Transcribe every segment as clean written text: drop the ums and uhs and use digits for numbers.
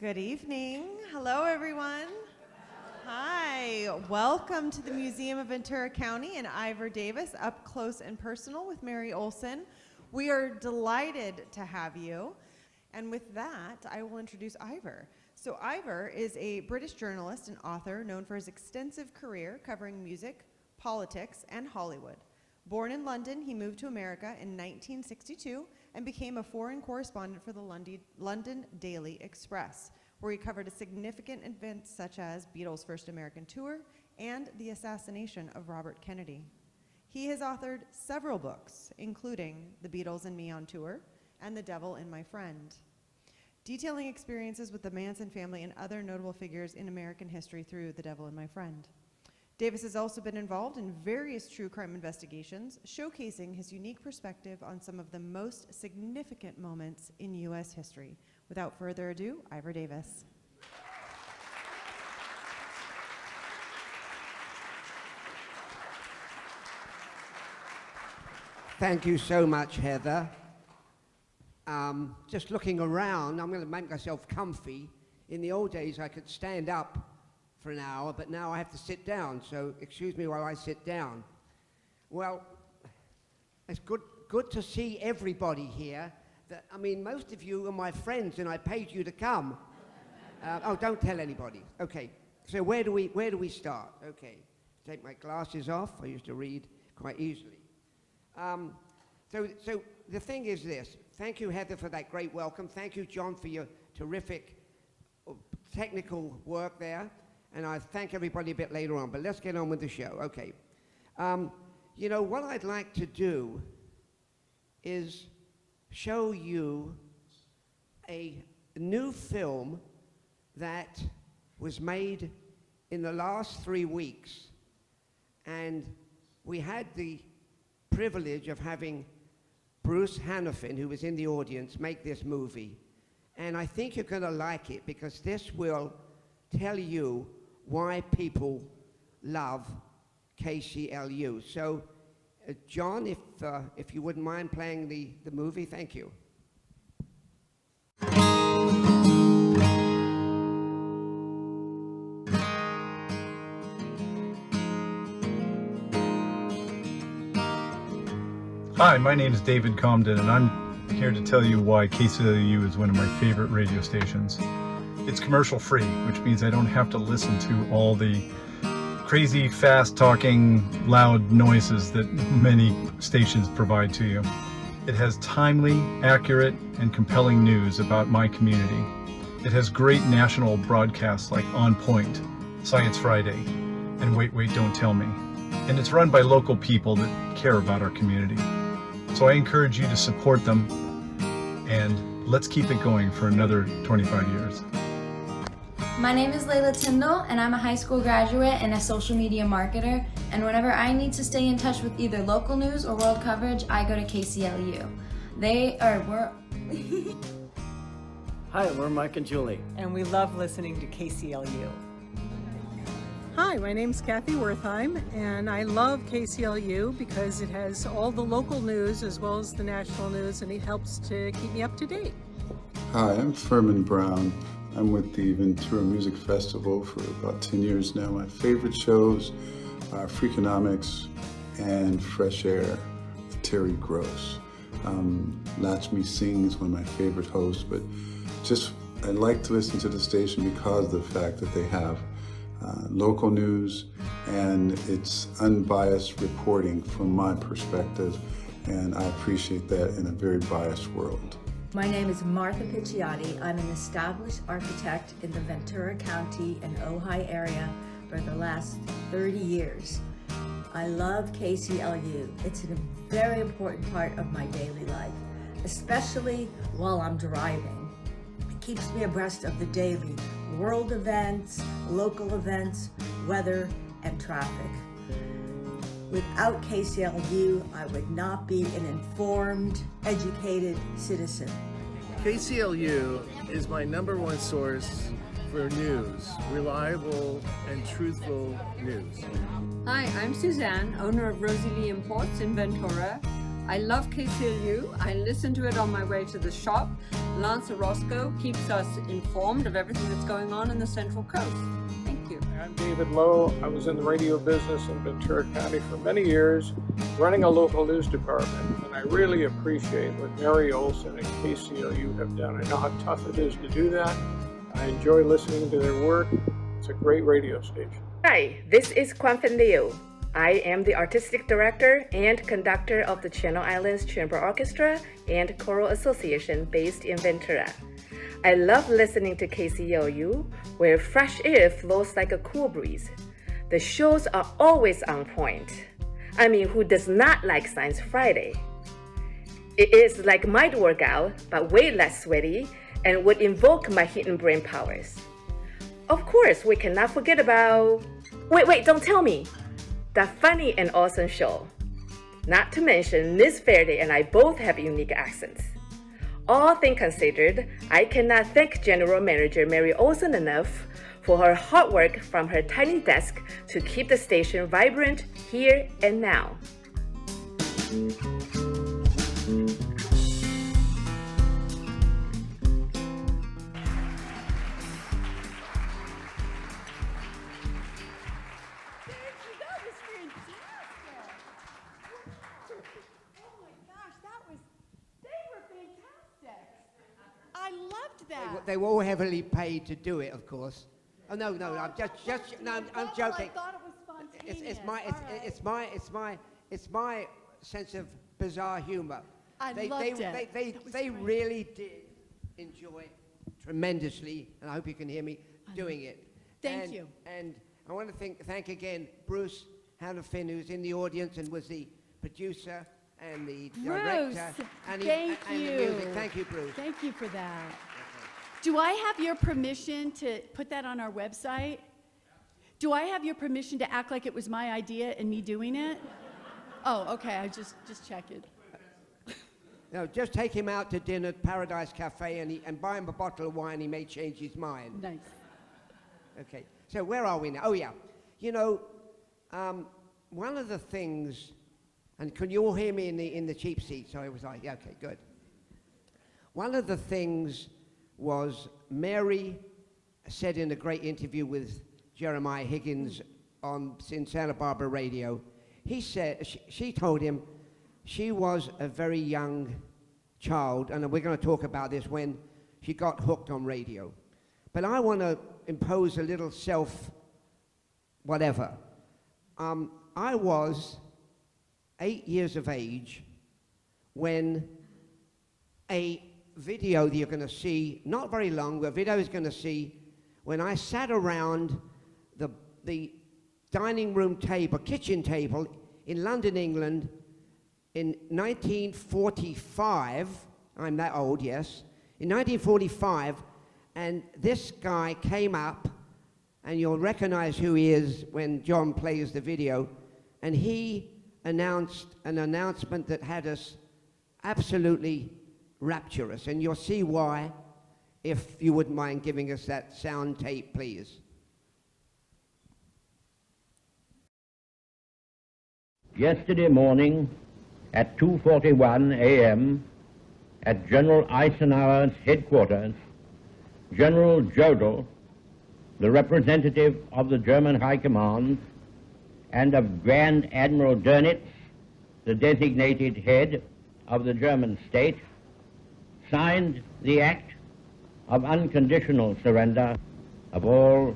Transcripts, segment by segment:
Good evening. Hello, everyone. Hi. Welcome to the Museum of Ventura County and Ivor Davis, up close and personal with Mary Olson. We are delighted to have you. And with that, I will introduce Ivor. So Ivor is a British journalist and author known for his extensive career covering music, politics, and Hollywood. Born in London, he moved to America in 1962 and became a foreign correspondent for the London Daily Express, where he covered significant events such as Beatles' first American tour and the assassination of Robert Kennedy. He has authored several books, including The Beatles and Me on Tour and The Devil and My Friend, detailing experiences with the Manson family and other notable figures in American history through The Devil and My Friend. Davis has also been involved in various true crime investigations, showcasing his unique perspective on some of the most significant moments in U.S. history. Without further ado, Ivor Davis. Thank you so much, Heather. Just looking around, I'm going to make myself comfy. In the old days, I could stand up for an hour, but now I have to sit down, so excuse me while I sit down. Well, it's good to see everybody here. Most of you are my friends, and I paid you to come. Don't tell anybody. Okay, so where do we start? Okay, take my glasses off. I used to read quite easily. So the thing is this. Thank you, Heather, for that great welcome. Thank you, John, for your terrific technical work there. And I thank everybody a bit later on, but let's get on with the show. Okay. What I'd like to do is show you a new film that was made in the last 3 weeks. And we had the privilege of having Bruce Hannafin, who was in the audience, make this movie. And I think you're going to like it because this will tell you why people love KCLU. So, John, if you wouldn't mind playing the movie, thank you. Hi, my name is David Comden, and I'm here to tell you why KCLU is one of my favorite radio stations. It's commercial free, which means I don't have to listen to all the crazy, fast-talking, loud noises that many stations provide to you. It has timely, accurate, and compelling news about my community. It has great national broadcasts like On Point, Science Friday, and Wait, Wait, Don't Tell Me. And it's run by local people that care about our community. So I encourage you to support them, and let's keep it going for another 25 years. My name is Layla Tyndall, and I'm a high school graduate and a social media marketer. And whenever I need to stay in touch with either local news or world coverage, I go to KCLU. Hi, we're Mike and Julie. And we love listening to KCLU. Hi, my name's Kathy Wertheim, and I love KCLU because it has all the local news as well as the national news, and it helps to keep me up to date. Hi, I'm Furman Brown. I'm with the Ventura Music Festival for about 10 years now. My favorite shows are Freakonomics and Fresh Air with Terry Gross. Latch Me Sing is one of my favorite hosts, but I like to listen to the station because of the fact that they have local news and it's unbiased reporting from my perspective, and I appreciate that in a very biased world. My name is Martha Picciotti. I'm an established architect in the Ventura County and Ojai area for the last 30 years. I love KCLU. It's a very important part of my daily life, especially while I'm driving. It keeps me abreast of the daily world events, local events, weather, and traffic. Without KCLU, I would not be an informed, educated citizen. KCLU is my number one source for news, reliable and truthful news. Hi, I'm Suzanne, owner of Rosie Lee Imports in Ventura. I love KCLU. I listen to it on my way to the shop, Lance Orozco keeps us informed of everything that's going on in the Central Coast. Thank you. I'm David Lowe. I was in the radio business in Ventura County for many years, running a local news department, and I really appreciate what Mary Olson and KCLU have done. I know how tough it is to do that. I enjoy listening to their work. It's a great radio station. Hi, this is Kwanfen Liu. I am the artistic director and conductor of the Channel Islands Chamber Orchestra and Choral Association based in Ventura. I love listening to KCLU, where fresh air flows like a cool breeze. The shows are always on point. I mean, who does not like Science Friday? It is like might workout, but way less sweaty, and would invoke my hidden brain powers. Of course, we cannot forget about... Wait, don't tell me! The Funny and Awesome Show. Not to mention, Miss Verde and I both have unique accents. All things considered, I cannot thank General Manager Mary Olson enough for her hard work from her tiny desk to keep the station vibrant here and now. They were all heavily paid to do it, of course. Oh no, I'm I'm joking. I thought it was spontaneous. It's my sense of bizarre humor. They really did enjoy tremendously, and I hope you can hear me doing it. Thank you. And I want to thank again Bruce Hannafin, who's in the audience and was the producer and the director and the music. Thank you, Bruce. Thank you for that. Do I have your permission to put that on our website? Do I have your permission to act like it was my idea and me doing it? Oh, okay, I just check it. No, just take him out to dinner at Paradise Cafe and buy him a bottle of wine. He may change his mind. Nice. Okay, so where are we now? Oh yeah, you know, one of the things, and can you all hear me in the cheap seat? So it was like, yeah, okay, good. One of the things was Mary said in a great interview with Jeremiah Higgins in Santa Barbara Radio, he said, she told him she was a very young child, and we're going to talk about this, when she got hooked on radio. But I want to impose a little whatever. I was 8 years of age when a video that you're going to see, not very long, but a video is going to see when I sat around the dining room table, kitchen table in London, England in 1945. I'm that old, yes. In 1945, and this guy came up, and you'll recognize who he is when John plays the video, and he announced an announcement that had us absolutely rapturous, and you'll see why if you wouldn't mind giving us that sound tape, please. Yesterday morning at 2:41 a.m. at General Eisenhower's headquarters, General Jodl, the representative of the German High Command, and of Grand Admiral Dönitz, the designated head of the German state, signed the act of unconditional surrender of all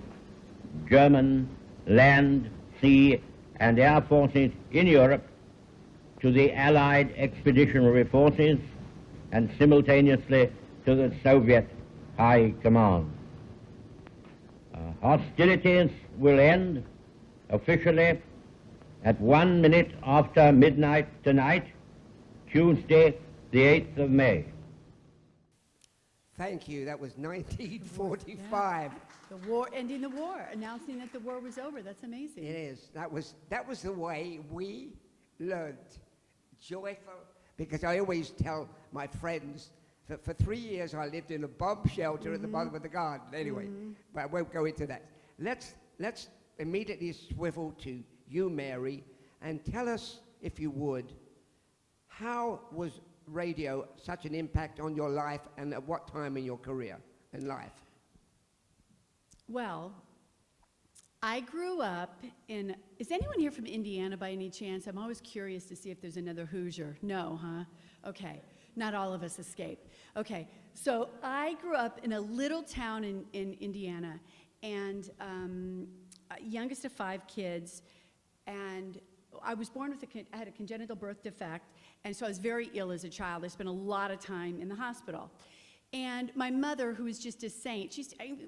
German land, sea, and air forces in Europe to the Allied expeditionary forces and simultaneously to the Soviet High Command. Hostilities will end officially at 1 minute after midnight tonight, Tuesday, the 8th of May. Thank you. That was 1945. The war, ending the war, announcing that the war was over. That's amazing. It is. That was the way we learned. Joyful, because I always tell my friends that for 3 years I lived in a bomb shelter at the bottom of the garden. Anyway, but I won't go into that. Let's immediately swivel to you, Mary, and tell us, if you would, how was radio such an impact on your life, and at what time in your career and life? Well, I grew up in, is anyone here from Indiana by any chance? I'm always curious to see if there's another Hoosier. No, huh? Okay, not all of us escaped. Okay, so I grew up in a little town in Indiana, and youngest of 5 kids, and I was born with I had a congenital birth defect, and so I was very ill as a child. I spent a lot of time in the hospital. And my mother, who was just a saint,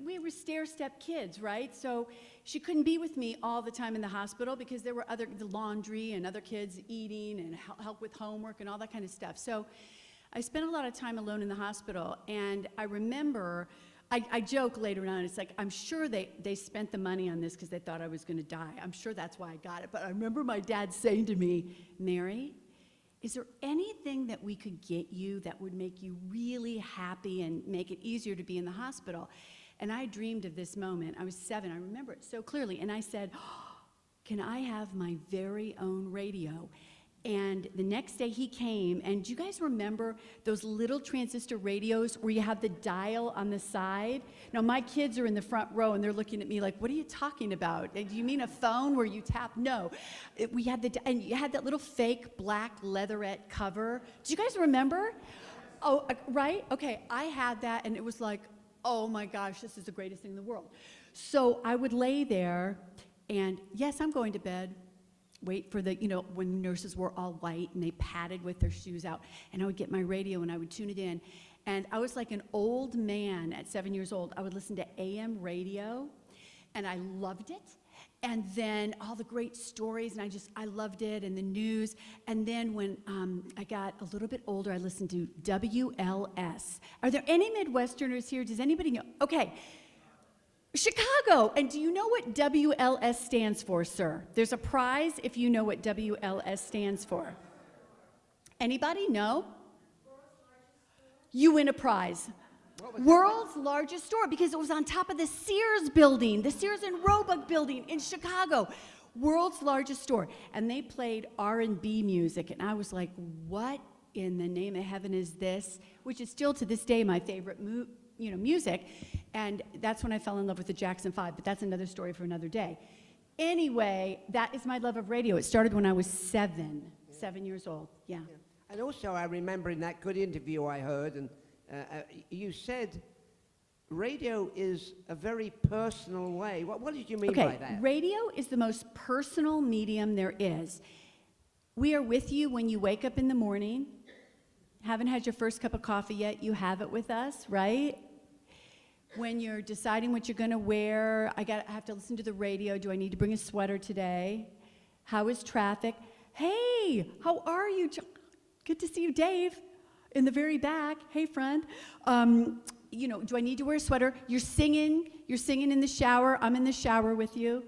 we were stair-step kids, right? So she couldn't be with me all the time in the hospital because there were the laundry and other kids eating and help with homework and all that kind of stuff. So I spent a lot of time alone in the hospital, and I remember, I joke later on, it's like, I'm sure they spent the money on this because they thought I was going to die. I'm sure that's why I got it. But I remember my dad saying to me, Mary, is there anything that we could get you that would make you really happy and make it easier to be in the hospital? And I dreamed of this moment. I was 7. I remember it so clearly. And I said, oh, can I have my very own radio? And the next day he came, and do you guys remember those little transistor radios where you have the dial on the side? Now, my kids are in the front row, and they're looking at me like, what are you talking about? Do you mean a phone where you tap? No. We had and you had that little fake black leatherette cover. Do you guys remember? Oh, right? Okay, I had that, and it was like, oh my gosh, this is the greatest thing in the world. So I would lay there, and yes, I'm going to bed. Wait for the, when nurses were all white and they padded with their shoes out, and I would get my radio and I would tune it in. And I was like an old man at 7 years old. I would listen to AM radio, and I loved it. And then all the great stories, and I loved it, and the news. And then when I got a little bit older, I listened to WLS. Are there any Midwesterners here? Does anybody know? Okay. Chicago. And do you know what WLS stands for, sir? There's a prize if you know what WLS stands for. Anybody know? You win a prize. World's largest store, because it was on top of the Sears building, the Sears and Roebuck building in Chicago. World's largest store. And they played R&B music, and I was like, what in the name of heaven is this? Which is still to this day my favorite music. And that's when I fell in love with the Jackson 5, but that's another story for another day. Anyway, that is my love of radio. It started when I was 7 years old. Yeah. And also, I remember in that good interview I heard, and you said radio is a very personal way. What did you mean by that? Radio is the most personal medium there is. We are with you when you wake up in the morning. Haven't had your first cup of coffee yet, you have it with us, right? When you're deciding what you're going to wear, I have to listen to the radio. Do I need to bring a sweater today? How is traffic? Hey, how are you? Good to see you, Dave, in the very back. Hey, friend. Do I need to wear a sweater? You're singing in the shower. I'm in the shower with you,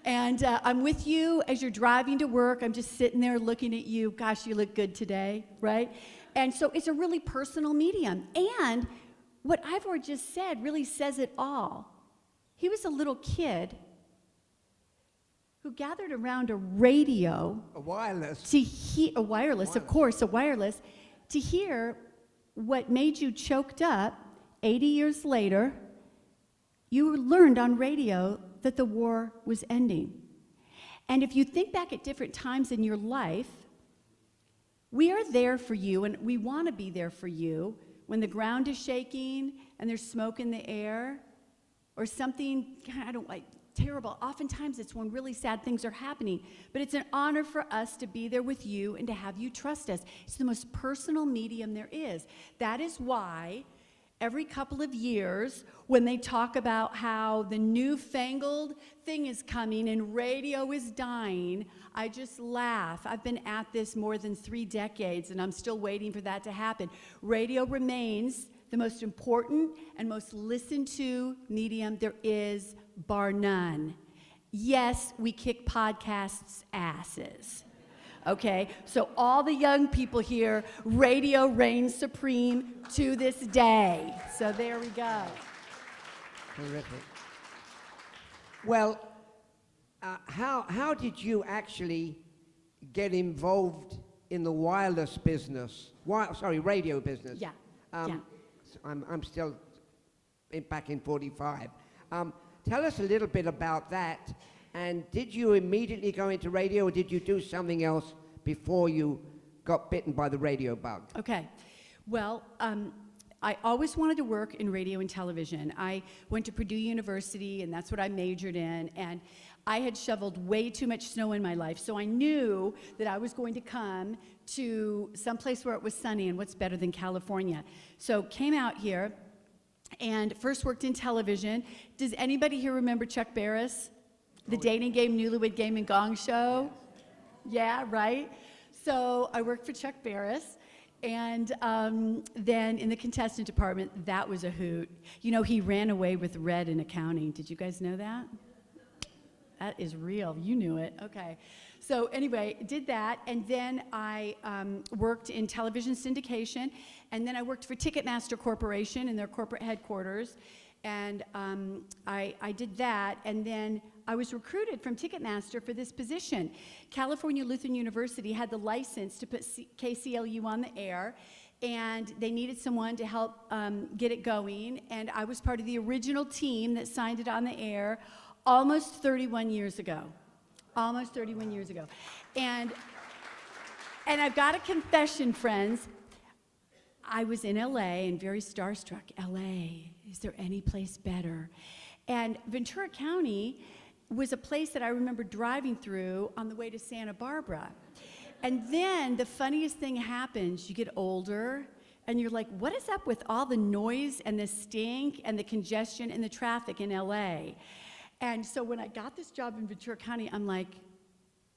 And I'm with you as you're driving to work. I'm just sitting there looking at you. Gosh, you look good today, right? And so it's a really personal medium. And what Ivor just said really says it all. He was a little kid who gathered around a radio. A wireless. A wireless, of course, a wireless, to hear what made you choked up 80 years later. You learned on radio that the war was ending. And if you think back at different times in your life, we are there for you, and we want to be there for you when the ground is shaking and there's smoke in the air or something, terrible. Oftentimes it's when really sad things are happening. But it's an honor for us to be there with you and to have you trust us. It's the most personal medium there is. That is why every couple of years, when they talk about how the newfangled thing is coming and radio is dying, I just laugh. I've been at this more than 3 decades, and I'm still waiting for that to happen. Radio remains the most important and most listened to medium there is, bar none. Yes, we kick podcasts' asses. Okay, so all the young people here, radio reigns supreme to this day. So there we go. Terrific. Well, how did you actually get involved in the wireless business, radio business. Yeah. So I'm still back in 45. Tell us a little bit about that. And did you immediately go into radio, or did you do something else before you got bitten by the radio bug? Okay. Well, I always wanted to work in radio and television. I went to Purdue University, and that's what I majored in. And I had shoveled way too much snow in my life, so I knew that I was going to come to some place where it was sunny, and what's better than California. So came out here and first worked in television. Does anybody here remember Chuck Barris? The dating game, newlywed game, and gong show? Yeah, right? So I worked for Chuck Barris. And then in the contestant department, that was a hoot. You know, he ran away with red in accounting. Did you guys know that? That is real. You knew it. Okay. So anyway, did that, and then I worked in television syndication, and then I worked for Ticketmaster Corporation in their corporate headquarters, and I did that, and then I was recruited from Ticketmaster for this position. California Lutheran University had the license to put KCLU on the air, and they needed someone to help get it going, and I was part of the original team that signed it on the air almost 31 years ago. Almost 31 years ago. And I've got a confession, friends. I was in LA and very starstruck. LA, is there any place better? And Ventura County was a place that I remember driving through on the way to Santa Barbara. And then the funniest thing happens. You get older, and you're like, what is up with all the noise and the stink and the congestion and the traffic in LA? And so when I got this job in Ventura County, I'm like,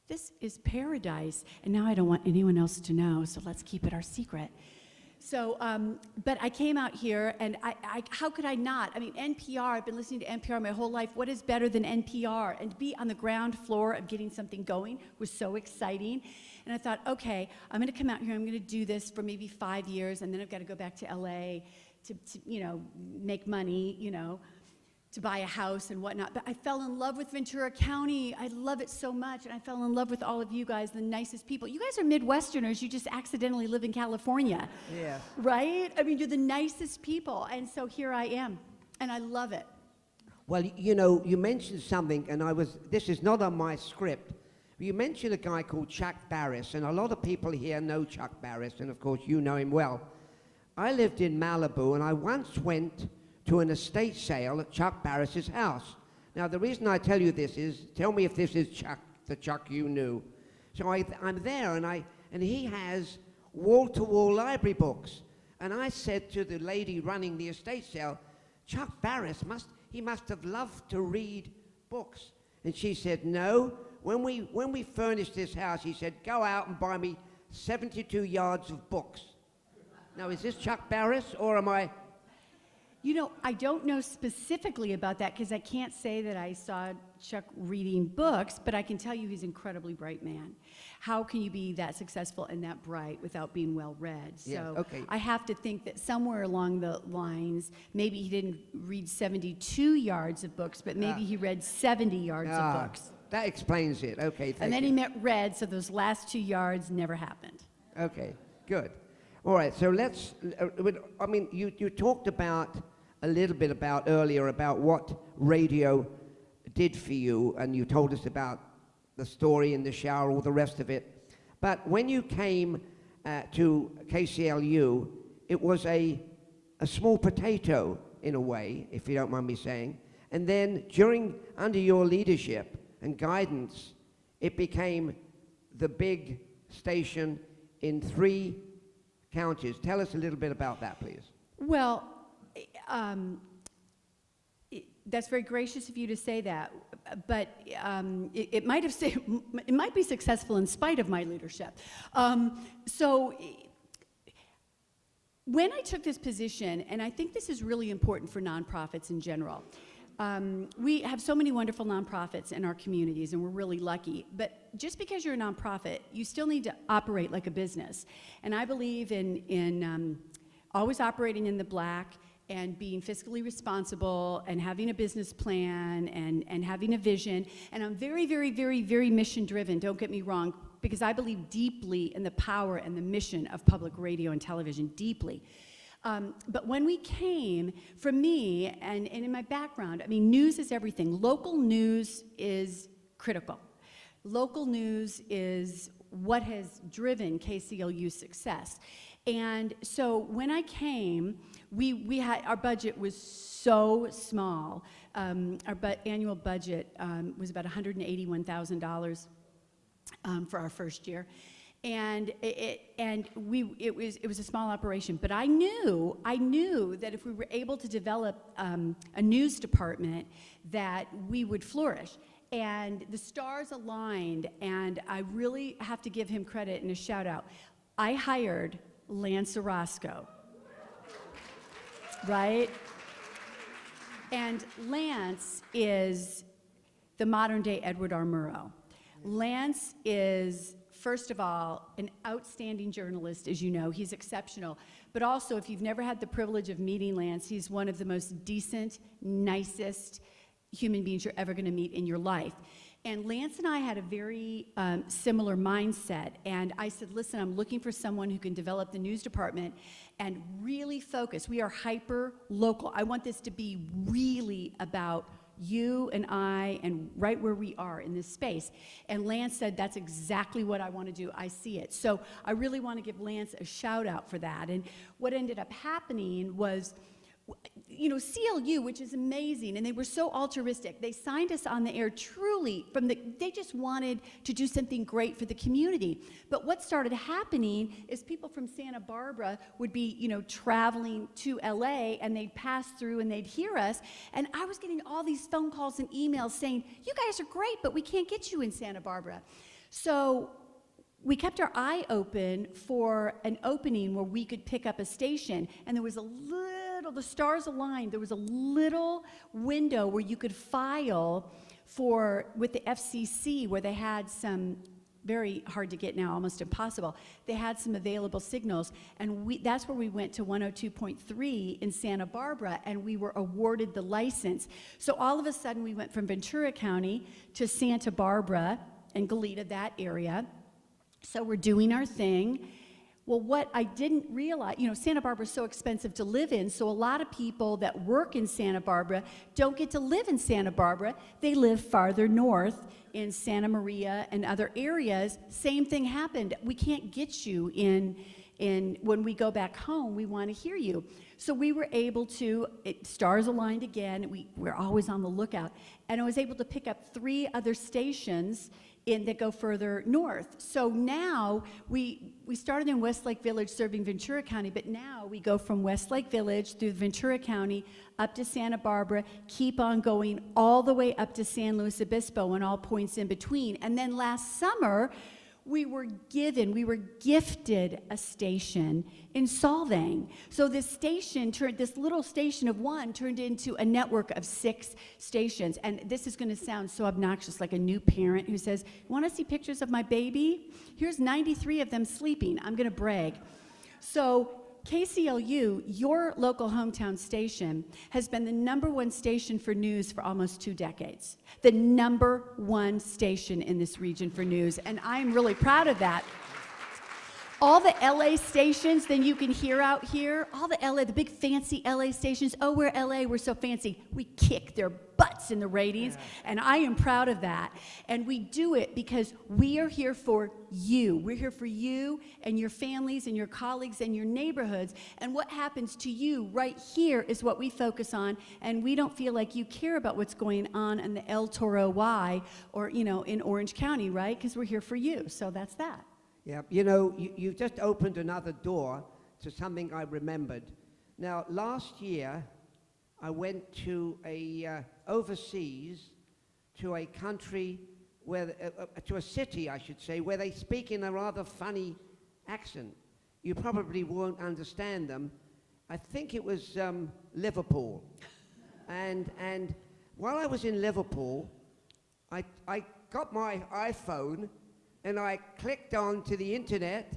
this is paradise. And now I don't want anyone else to know, so let's keep it our secret. So, but I came out here, and how could I not? I mean, NPR, I've been listening to NPR my whole life. What is better than NPR? And to be on the ground floor of getting something going was so exciting. And I thought, okay, I'm going to come out here, I'm going to do this for maybe 5 years, and then I've got to go back to LA to you know, make money, you know, to buy a house and whatnot. But I fell in love with Ventura County. I love it so much, and I fell in love with all of you guys, the nicest people. You guys are Midwesterners. You just accidentally live in California. Yeah. Right? I mean, you're the nicest people, and so here I am, and I love it. Well, you know, you mentioned something, and this is not on my script. You mentioned a guy called Chuck Barris, and a lot of people here know Chuck Barris, and of course you know him well. I lived in Malibu, and I once went to an estate sale at Chuck Barris's house. Now, the reason I tell you this is, tell me if this is Chuck, the Chuck you knew. So I'm there, and he has wall-to-wall library books. And I said to the lady running the estate sale, Chuck Barris must have loved to read books. And she said, no. When we furnished this house, he said, go out and buy me 72 yards of books. Now, is this Chuck Barris, or am I? You know, I don't know specifically about that because I can't say that I saw Chuck reading books, but I can tell you he's an incredibly bright man. How can you be that successful and that bright without being well-read? Yeah, So okay. I have to think that somewhere along the lines, maybe he didn't read 72 yards of books, but maybe he read 70 yards of books. That explains it. Okay, thank And then you. he met read, so those last 2 yards never happened. Okay, good. All right, so let's, I mean, you talked about a little bit earlier about what radio did for you, and you told us about the story in the shower, all the rest of it. But when you came to KCLU, it was a small potato in a way, if you don't mind me saying. And then under your leadership and guidance, it became the big station in 3 counties. Tell us a little bit about that, please. Well, that's very gracious of you to say that, but it might be successful in spite of my leadership. So when I took this position, and I think this is really important for nonprofits in general, we have so many wonderful nonprofits in our communities, and we're really lucky. But just because you're a nonprofit, you still need to operate like a business. And I believe in always operating in the black and being fiscally responsible and having a business plan and having a vision. And I'm very, very, very, very mission driven, don't get me wrong. because I believe deeply in the power and the mission of public radio and television, deeply. But when we came, for me, and in my background, I mean, news is everything. Local news is critical. Local news is what has driven KCLU's success. And so when I came, we had, our budget was so small. Our annual budget was about $181,000 for our first year. And it was a small operation, but I knew that if we were able to develop a news department, that we would flourish. And the stars aligned, and I really have to give him credit and a shout out. I hired Lance Orozco, right? And Lance is the modern day Edward R. Murrow. Lance is, first of all, an outstanding journalist, as you know. He's exceptional. But also, if you've never had the privilege of meeting Lance, he's one of the most decent, nicest human beings you're ever going to meet in your life. And Lance and I had a very similar mindset. And I said, listen, I'm looking for someone who can develop the news department and really focus. We are hyper local. I want this to be really about you and I and right where we are in this space. And Lance said, that's exactly what I want to do. I see it. So I really want to give Lance a shout out for that. And what ended up happening was, you know, CLU, which is amazing, and they were so altruistic. They signed us on the air truly they just wanted to do something great for the community. But what started happening is people from Santa Barbara would be, you know, traveling to LA, and they'd pass through and they'd hear us. And I was getting all these phone calls and emails saying, you guys are great, but we can't get you in Santa Barbara. So we kept our eye open for an opening where we could pick up a station, and there was the stars aligned, there was a little window where you could file with the FCC, where they had some, very hard to get now, almost impossible, they had some available signals, and that's where we went to 102.3 in Santa Barbara, and we were awarded the license. So all of a sudden we went from Ventura County to Santa Barbara and Goleta, that area. So we're doing our thing. Well, what I didn't realize, you know, Santa Barbara is so expensive to live in, so a lot of people that work in Santa Barbara don't get to live in Santa Barbara. They live farther north in Santa Maria and other areas. Same thing happened. We can't get you in when we go back home, we want to hear you. So we were able to, stars aligned again, we're always on the lookout, and I was able to pick up 3 other stations that go further north. So now we started in Westlake Village serving Ventura County, but now we go from Westlake Village through Ventura County up to Santa Barbara, keep on going all the way up to San Luis Obispo and all points in between. And then last summer, we were gifted a station in Solvang. So this little station of 1 turned into a network of 6 stations. And this is going to sound so obnoxious, like a new parent who says, want to see pictures of my baby? Here's 93 of them sleeping. I'm going to brag. So KCLU, your local hometown station, has been the #1 station for news for almost 2 decades. The #1 station in this region for news, and I'm really proud of that. All the LA stations then you can hear out here, all the big fancy LA stations, oh, we're LA, we're so fancy. We kick their butts in the ratings, and I am proud of that. And we do it because we are here for you. We're here for you and your families and your colleagues and your neighborhoods. And what happens to you right here is what we focus on, and we don't feel like you care about what's going on in the El Toro Y or, you know, in Orange County, right? Because we're here for you, so that's that. Yeah, you know, you've just opened another door to something I remembered. Now, last year, I went to overseas to a country to a city, I should say, where they speak in a rather funny accent. You probably won't understand them. I think it was Liverpool. And while I was in Liverpool, I got my iPhone and I clicked on to the internet,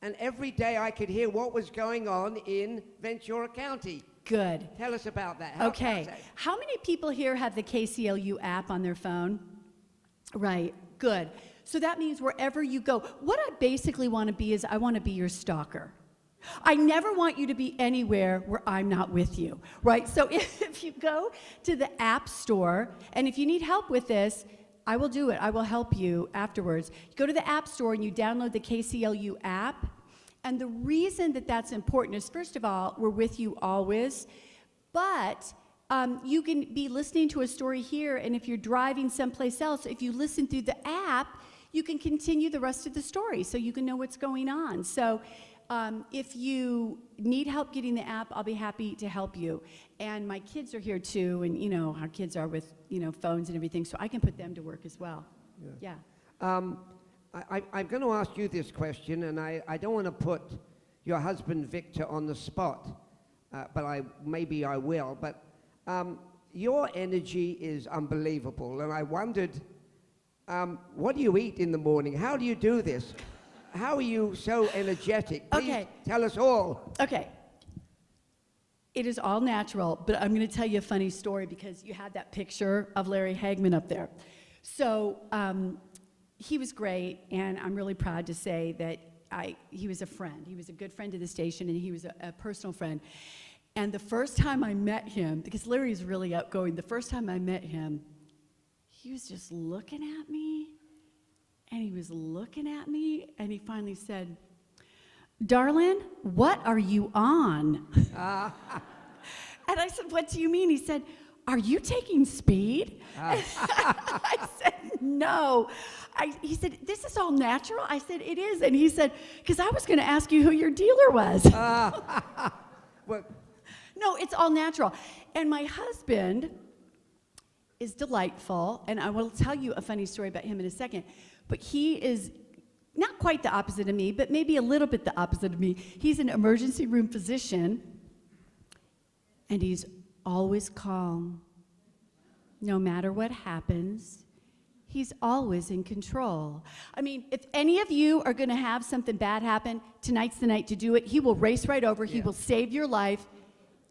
and every day I could hear what was going on in Ventura County. Good. Tell us about that. Okay. How many people here have the KCLU app on their phone? Right. Good. So that means wherever you go, what I basically want to be is I want to be your stalker. I never want you to be anywhere where I'm not with you, right? So if you go to the App Store, and if you need help with this, I will do it. I will help you afterwards. You go to the App Store and you download the KCLU app. And the reason that that's important is, first of all, we're with you always, but you can be listening to a story here, and if you're driving someplace else, if you listen through the app, you can continue the rest of the story so you can know what's going on. So if you need help getting the app, I'll be happy to help you. And my kids are here too, and you know how kids are with phones and everything, so I can put them to work as well. Yeah. I'm going to ask you this question, and I don't want to put your husband Victor on the spot, but maybe I will. But your energy is unbelievable, and I wondered, what do you eat in the morning? How do you do this? How are you so energetic? Please tell us all. Okay. It is all natural, but I'm going to tell you a funny story because you had that picture of Larry Hagman up there. So he was great, and I'm really proud to say that he was a friend. He was a good friend to the station, and he was a personal friend. And the first time I met him, because Larry's really outgoing, the first time I met him, he was just looking at me, and he was looking at me, and he finally said, "Darlin, what are you on?" And I said, "What do you mean?" He said, "Are you taking speed?" I said, "No." He said, "This is all natural?" I said, "It is." And he said, "Because I was going to ask you who your dealer was." Well, no, it's all natural. And my husband is delightful, and I will tell you a funny story about him in a second. But he is not quite the opposite of me, but maybe a little bit the opposite of me. He's an emergency room physician, and he's always calm. No matter what happens, he's always in control. I mean, if any of you are going to have something bad happen, tonight's the night to do it. He will race right over. He will save your life,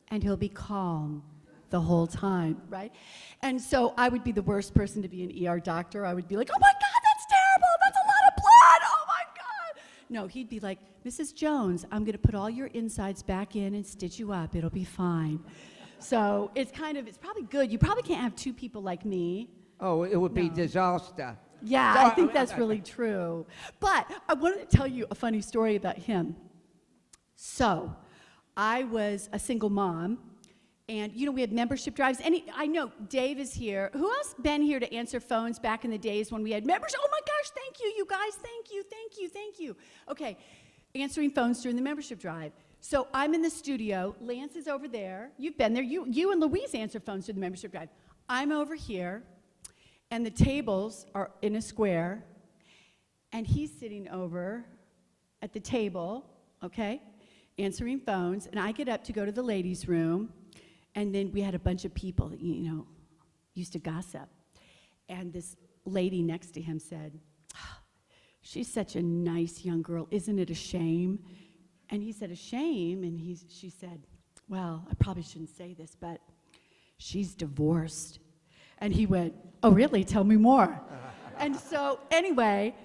and he'll be calm the whole time, right? And so I would be the worst person to be an ER doctor. I would be like, "Oh my God, that's terrible. That's a lot of blood. Oh my God." No, he'd be like, "Mrs. Jones, I'm going to put all your insides back in and stitch you up. It'll be fine." So it's probably good. You probably can't have two people like me. Oh, it would be disaster. Yeah, So, I think that's really true. But I wanted to tell you a funny story about him. So I was a single mom, and we had membership drives. I know Dave is here. Who else been here to answer phones back in the days when we had membership? Oh my gosh, thank you, you guys, thank you, thank you, thank you. Okay, answering phones during the membership drive. So I'm in the studio. Lance is over there. You've been there. You and Louise answer phones during the membership drive. I'm over here, and the tables are in a square, and he's sitting over at the table, okay, answering phones, and I get up to go to the ladies' room, and then we had a bunch of people that, used to gossip. And this lady next to him said, "She's such a nice young girl. Isn't it a shame?" And he said, "A shame?" And she said, "Well, I probably shouldn't say this, but she's divorced." And he went, "Oh, really? Tell me more." And so, anyway,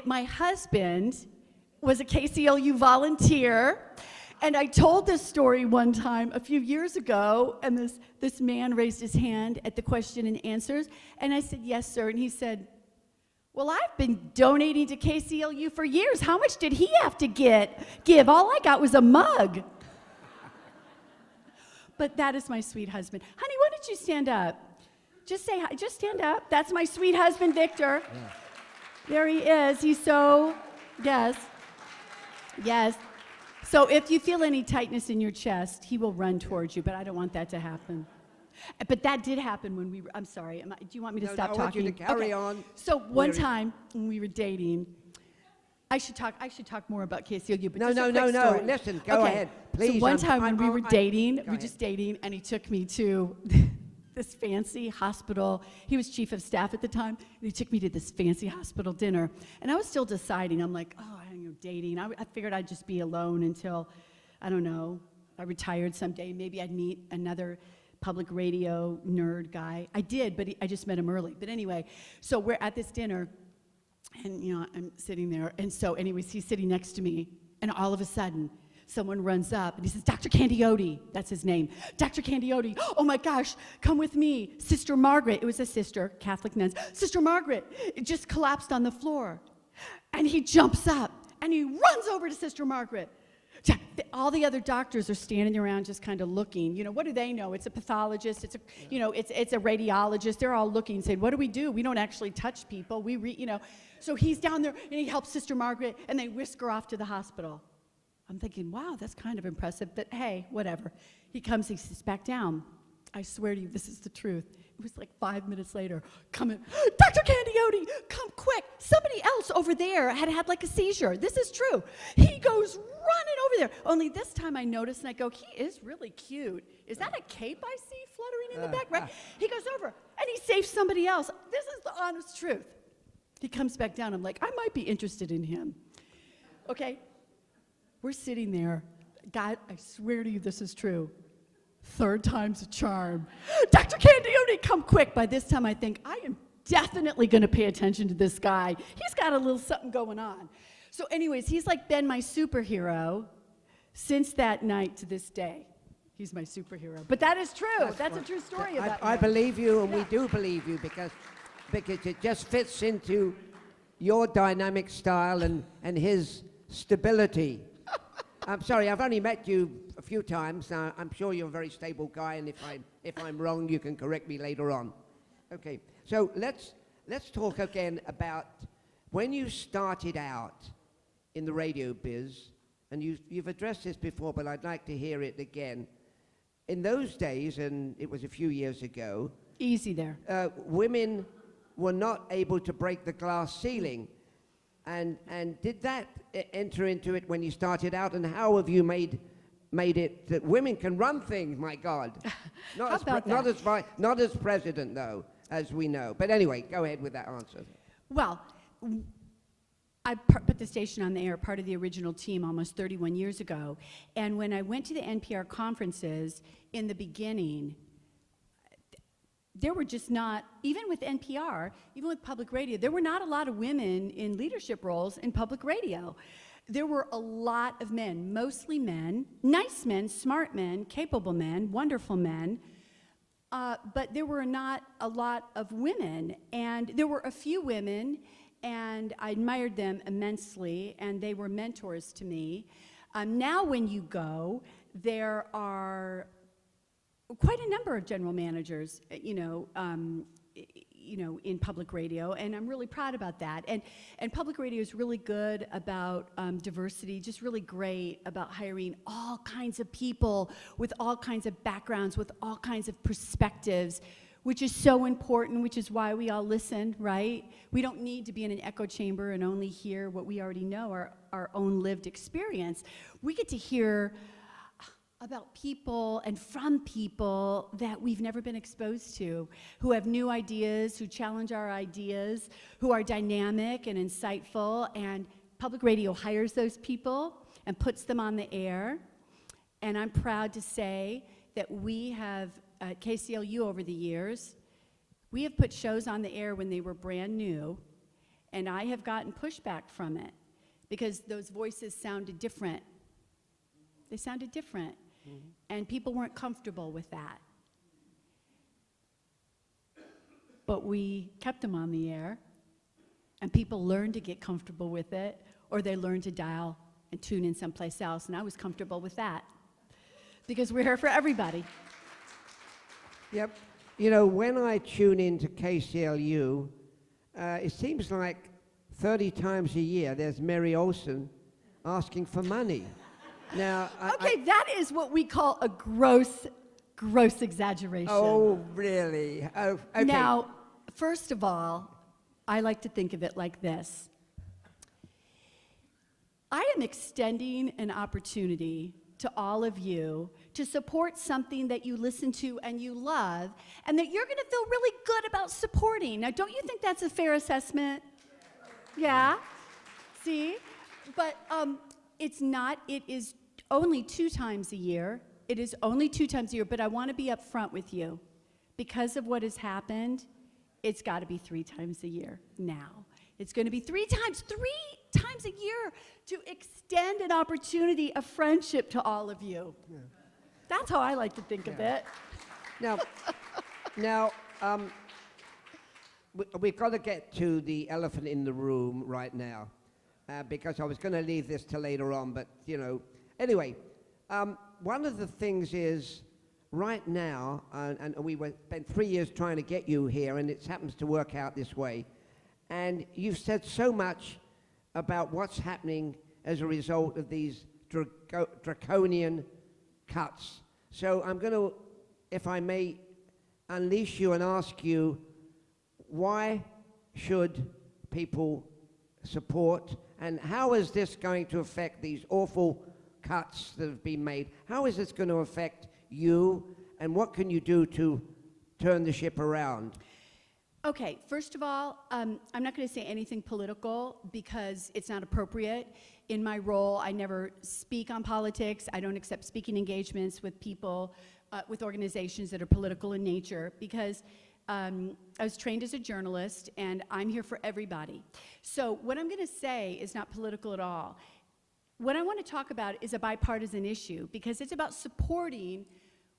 my husband was a KCLU volunteer. And I told this story one time a few years ago, and this man raised his hand at the question and answers, and I said, "Yes, sir." And he said, "Well, I've been donating to KCLU for years. How much did he have to give? All I got was a mug." But that is my sweet husband. Honey, why don't you stand up? Just say hi. Just stand up. That's my sweet husband, Victor. Yeah. There he is. He's so, yes. So if you feel any tightness in your chest, he will run towards you, but I don't want that to happen. But that did happen when we were, I'm sorry, do you want me to stop talking? I want you to carry on. So one time when we were dating, I should talk more about KCLU, but just a quick story. Listen, go ahead, please. So one time when we were dating, and he took me to this fancy hospital. He was chief of staff at the time, and he took me to this fancy hospital dinner. And I was still deciding. I'm like, dating. I figured I'd just be alone until, I don't know, I retired someday. Maybe I'd meet another public radio nerd guy. I did, but I just met him early. But anyway, so we're at this dinner, and I'm sitting there, and so anyways, he's sitting next to me, and all of a sudden, someone runs up, and he says, Dr. Candiotti, that's his name. Dr. Candiotti, oh my gosh, come with me. Sister Margaret, it was a sister, Catholic nuns. Sister Margaret, it just collapsed on the floor. And he jumps up, and he runs over to Sister Margaret. All the other doctors are standing around just kind of looking. What do they know? It's a pathologist, it's a radiologist. They're all looking, saying, what do? We don't actually touch people. So he's down there, and he helps Sister Margaret, and they whisk her off to the hospital. I'm thinking, wow, that's kind of impressive, but hey, whatever. He comes, he sits back down. I swear to you, this is the truth. It was like 5 minutes later, come in, Dr. Candiotti, come quick. Somebody else over there had like a seizure. This is true. He goes running over there. Only this time I noticed, and I go, he is really cute. Is that a cape I see fluttering in the back? Right? He goes over, and he saves somebody else. This is the honest truth. He comes back down. I'm like, I might be interested in him. Okay? We're sitting there. God, I swear to you, this is true. Third time's a charm. Dr. Candiotti, come quick. By this time, I think, I am definitely going to pay attention to this guy. He's got a little something going on. So anyways, he's like been my superhero since that night to this day. He's my superhero. But that is true. That's a true story about I him. believe you, and we do believe you, because it just fits into your dynamic style and his stability. I'm sorry, I've only met you a few times. I'm sure you're a very stable guy, and if I'm wrong, you can correct me later on. Okay, so let's talk again about when you started out in the radio biz, and you've addressed this before, but I'd like to hear it again. In those days, and it was a few years ago, easy there. Women were not able to break the glass ceiling. And did that enter into it when you started out? And how have you made it that women can run things? My God, not as president though, as we know. But anyway, go ahead with that answer. Well, I put the station on the air, part of the original team, almost 31 years ago. And when I went to the NPR conferences in the beginning, there were just not, even with NPR, even with public radio, there were not a lot of women in leadership roles in public radio. There were a lot of men, mostly men, nice men, smart men, capable men, wonderful men, but there were not a lot of women. And there were a few women, and I admired them immensely, and they were mentors to me. Now when you go, there are quite a number of general managers, in public radio, and I'm really proud about that. And public radio is really good about diversity, just really great about hiring all kinds of people with all kinds of backgrounds, with all kinds of perspectives, which is so important, which is why we all listen, right? We don't need to be in an echo chamber and only hear what we already know, our own lived experience. We get to hear about people and from people that we've never been exposed to, who have new ideas, who challenge our ideas, who are dynamic and insightful, and public radio hires those people and puts them on the air. And I'm proud to say that we have, at KCLU over the years, we have put shows on the air when they were brand new, and I have gotten pushback from it because those voices sounded different. They sounded different. And people weren't comfortable with that. But we kept them on the air, and people learned to get comfortable with it, or they learned to dial and tune in someplace else, and I was comfortable with that, because we're here for everybody. Yep. When I tune into KCLU, it seems like 30 times a year there's Mary Olson asking for money. Now, that is what we call a gross exaggeration. Oh, really? Oh, okay. Now, first of all, I like to think of it like this. I am extending an opportunity to all of you to support something that you listen to and you love, and that you're going to feel really good about supporting. Now, don't you think that's a fair assessment? Yeah? See? But it's not. It is only 2 times a year It is only 2 times a year, but I want to be upfront with you. Because of what has happened, it's got to be 3 times a year now. It's going to be 3 times a year to extend an opportunity of friendship to all of you. Yeah. That's how I like to think of it. Now, we've got to get to the elephant in the room right now, because I was going to leave this till later on, but, anyway, one of the things is, right now, and we spent 3 years trying to get you here, and it happens to work out this way, and you've said so much about what's happening as a result of these draconian cuts. So I'm going to, if I may, unleash you and ask you, why should people support, and how is this going to affect these awful cuts that have been made? How is this going to affect you, and what can you do to turn the ship around? Okay, first of all, I'm not going to say anything political because it's not appropriate. In my role, I never speak on politics. I don't accept speaking engagements with people, with organizations that are political in nature, because I was trained as a journalist, and I'm here for everybody. So what I'm going to say is not political at all. What I want to talk about is a bipartisan issue, because it's about supporting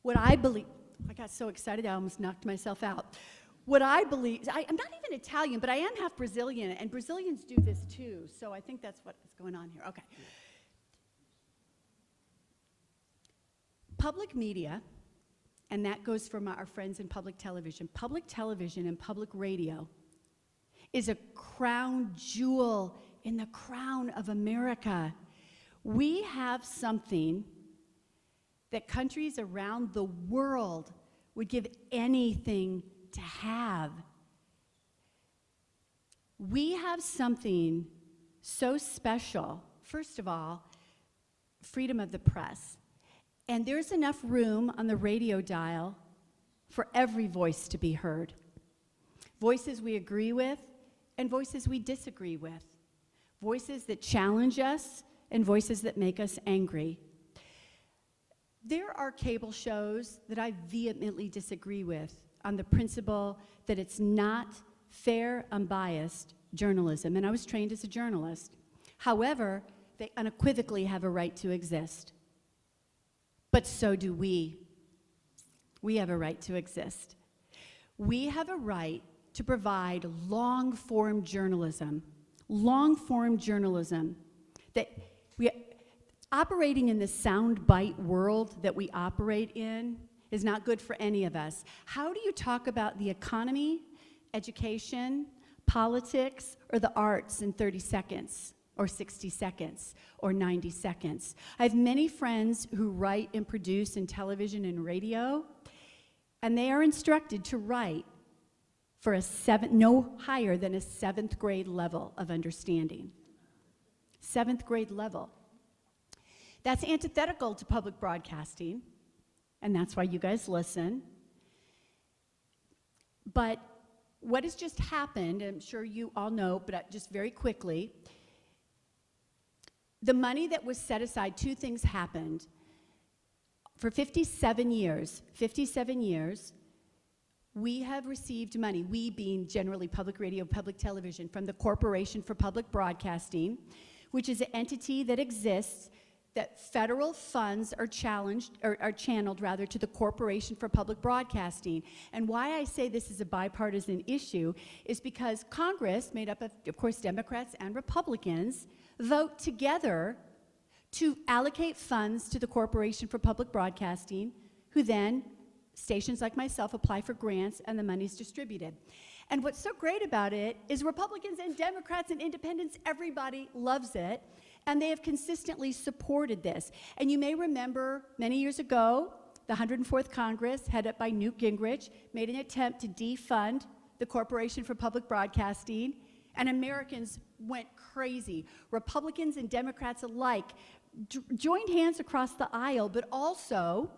what I believe. I got so excited I almost knocked myself out. What I believe, I'm not even Italian, but I am half Brazilian, and Brazilians do this too, so I think that's what is going on here. Okay. Public media, and that goes for our friends in public television and public radio is a crown jewel in the crown of America. We have something that countries around the world would give anything to have. We have something so special. First of all, freedom of the press. And there's enough room on the radio dial for every voice to be heard. Voices we agree with and voices we disagree with. Voices that challenge us and voices that make us angry. There are cable shows that I vehemently disagree with on the principle that it's not fair, unbiased journalism, and I was trained as a journalist. However, they unequivocally have a right to exist. But so do we. We have a right to exist. We have a right to provide long-form journalism that operating in the soundbite world that we operate in is not good for any of us. How do you talk about the economy, education, politics, or the arts in 30 seconds, or 60 seconds, or 90 seconds? I have many friends who write and produce in television and radio, and they are instructed to write for no higher than a 7th grade level of understanding. 7th grade level. That's antithetical to public broadcasting, and that's why you guys listen. But what has just happened, I'm sure you all know, but just very quickly, the money that was set aside, 2 things happened. For 57 years, we have received money, we being generally public radio, public television, from the Corporation for Public Broadcasting, which is an entity that exists that federal funds are channeled to the Corporation for Public Broadcasting. And why I say this is a bipartisan issue is because Congress, made up of course, Democrats and Republicans, vote together to allocate funds to the Corporation for Public Broadcasting, who then, stations like myself, apply for grants and the money's distributed. And what's so great about it is Republicans and Democrats and independents, everybody loves it. And they have consistently supported this. And you may remember many years ago, the 104th Congress, headed up by Newt Gingrich, made an attempt to defund the Corporation for Public Broadcasting, and Americans went crazy. Republicans and Democrats alike joined hands across the aisle, but also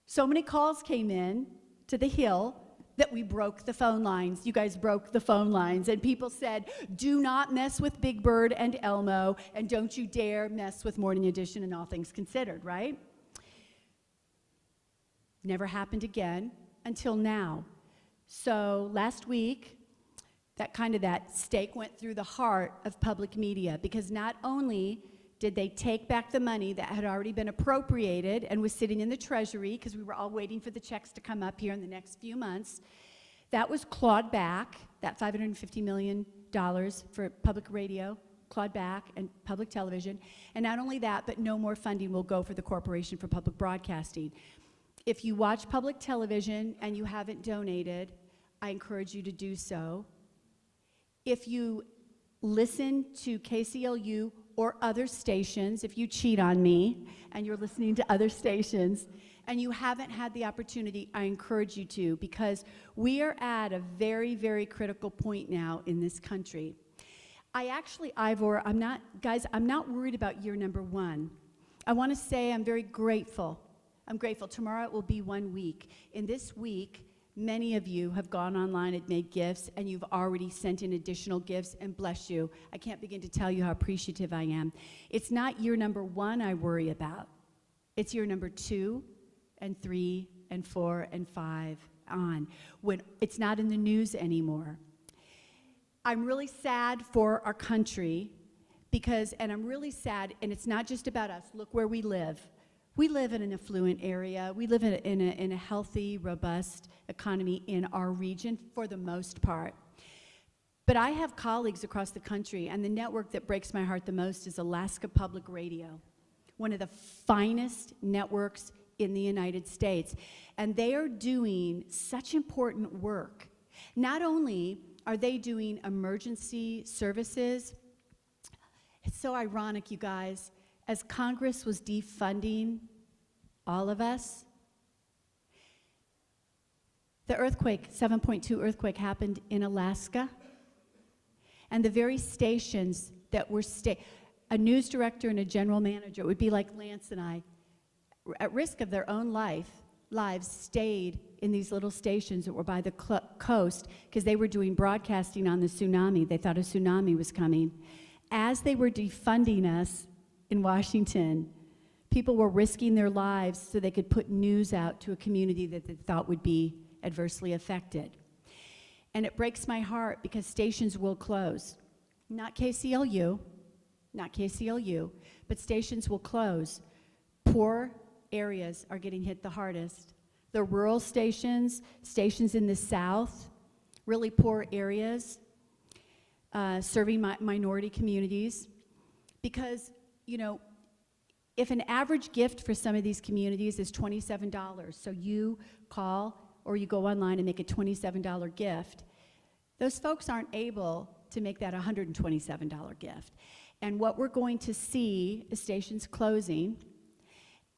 so many calls came in to the Hill that we broke the phone lines. You guys broke the phone lines, and people said, do not mess with Big Bird and Elmo, and don't you dare mess with Morning Edition and All Things Considered, right? Never happened again until now. So last week, that stake went through the heart of public media, because not only did they take back the money that had already been appropriated and was sitting in the Treasury, because we were all waiting for the checks to come up here in the next few months, that was clawed back, that $550 million for public radio, clawed back, and public television. And not only that, but no more funding will go for the Corporation for Public Broadcasting. If you watch public television and you haven't donated, I encourage you to do so. If you listen to KCLU or other stations, if you cheat on me and you're listening to other stations and you haven't had the opportunity, I encourage you to, because we are at a very, very critical point now in this country. Ivor, I'm not worried about year number 1. I want to say I'm very grateful. I'm grateful. Tomorrow it will be 1 week. In this week, many of you have gone online and made gifts, and you've already sent in additional gifts, and bless you. I can't begin to tell you how appreciative I am. It's not year number 1 I worry about. It's year number 2 and 3 and 4 and 5 on, when it's not in the news anymore. I'm really sad for our country and I'm really sad, and it's not just about us. Look where we live. We live in an affluent area. We live in a healthy, robust economy in our region for the most part. But I have colleagues across the country, and the network that breaks my heart the most is Alaska Public Radio, one of the finest networks in the United States. And they are doing such important work. Not only are they doing emergency services, it's so ironic, you guys, as Congress was defunding all of us, the earthquake, 7.2 earthquake, happened in Alaska, and the very stations that were a news director and a general manager, it would be like Lance and I, at risk of their own lives, stayed in these little stations that were by the coast, because they were doing broadcasting on the tsunami. They thought a tsunami was coming. As they were defunding us in Washington, people were risking their lives so they could put news out to a community that they thought would be adversely affected. And it breaks my heart, because stations will close. Not KCLU, but stations will close. Poor areas are getting hit the hardest. The rural stations in the South, really poor areas, serving minority communities. Because, you know, if an average gift for some of these communities is $27, so you call or you go online and make a $27 gift, those folks aren't able to make that a $127 gift. And what we're going to see is stations closing,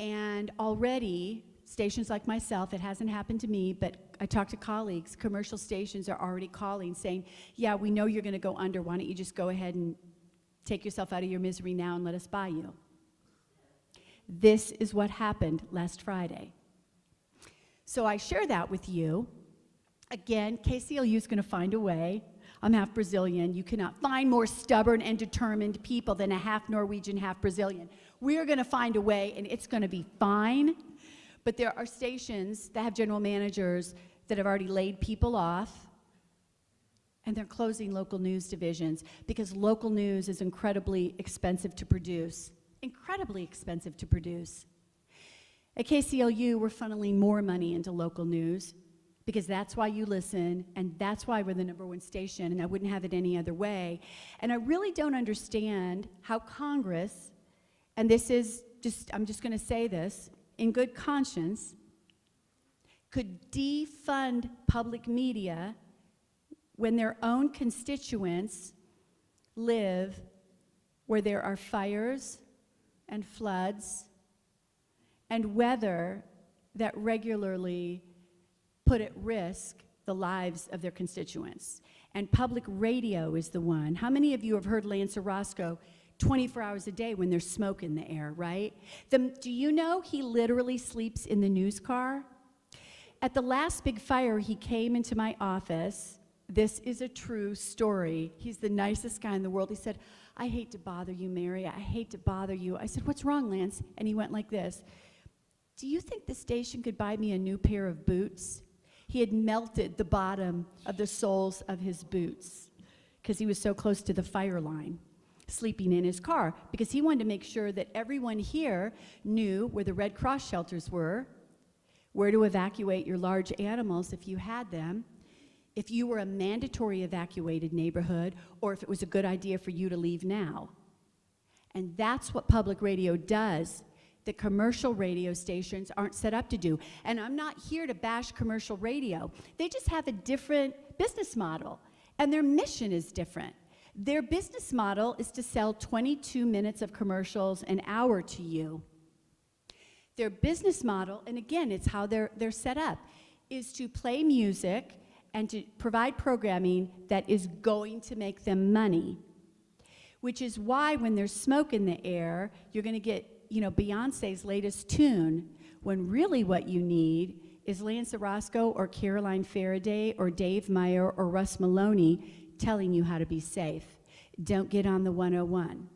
and already stations like myself, it hasn't happened to me, but I talk to colleagues, commercial stations are already calling saying, yeah, we know you're going to go under, why don't you just go ahead and take yourself out of your misery now and let us buy you. This is what happened last Friday. So I share that with you. Again, KCLU is going to find a way. I'm half Brazilian. You cannot find more stubborn and determined people than a half Norwegian, half Brazilian. We are going to find a way, and it's going to be fine. But there are stations that have general managers that have already laid people off, and they're closing local news divisions because local news is incredibly expensive to produce. Incredibly expensive to produce. At KCLU, we're funneling more money into local news because that's why you listen, and that's why we're the #1 station, and I wouldn't have it any other way. And I really don't understand how Congress, and this is just, I'm just going to say this, in good conscience, could defund public media when their own constituents live where there are fires and floods and weather that regularly put at risk the lives of their constituents. And public radio is the one. How many of you have heard Lance Orozco 24 hours a day when there's smoke in the air, right? Do you know he literally sleeps in the news car? At the last big fire, he came into my office. This is a true story. He's the nicest guy in the world. He said, I hate to bother you, Mary. I hate to bother you. I said, what's wrong, Lance? And he went like this. do you think the station could buy me a new pair of boots? He had melted the bottom of the soles of his boots because he was so close to the fire line, sleeping in his car, because he wanted to make sure that everyone here knew where the Red Cross shelters were, where to evacuate your large animals if you had them, if you were a mandatory evacuated neighborhood, or if it was a good idea for you to leave now. And that's what public radio does. The commercial radio stations aren't set up to do. And I'm not here to bash commercial radio. They just have a different business model, and their mission is different. Their business model is to sell 22 minutes of commercials an hour to you. Their business model, and again, it's how they're set up, is to play music and to provide programming that is going to make them money, which is why when there's smoke in the air, you're going to get, Beyonce's latest tune, when really what you need is Lance Orozco or Caroline Faraday or Dave Meyer or Russ Maloney telling you how to be safe. Don't get on the 101.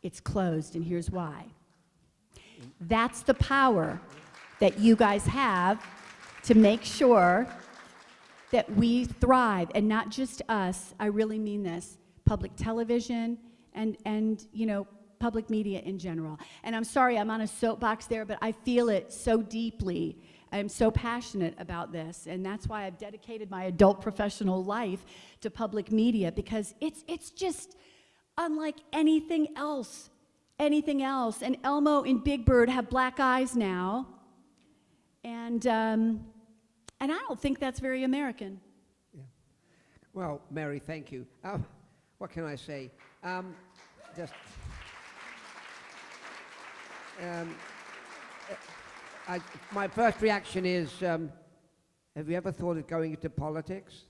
It's closed, and here's why. That's the power that you guys have to make sure that we thrive, and not just us. I really mean this. Public television and public media in general. And I'm sorry I'm on a soapbox there, but I feel it so deeply. I'm so passionate about this, and that's why I've dedicated my adult professional life to public media, because it's just unlike anything else. And Elmo and Big Bird have black eyes now, and I don't think that's very American. Yeah. Well, Mary, thank you. What can I say? My first reaction is, have you ever thought of going into politics?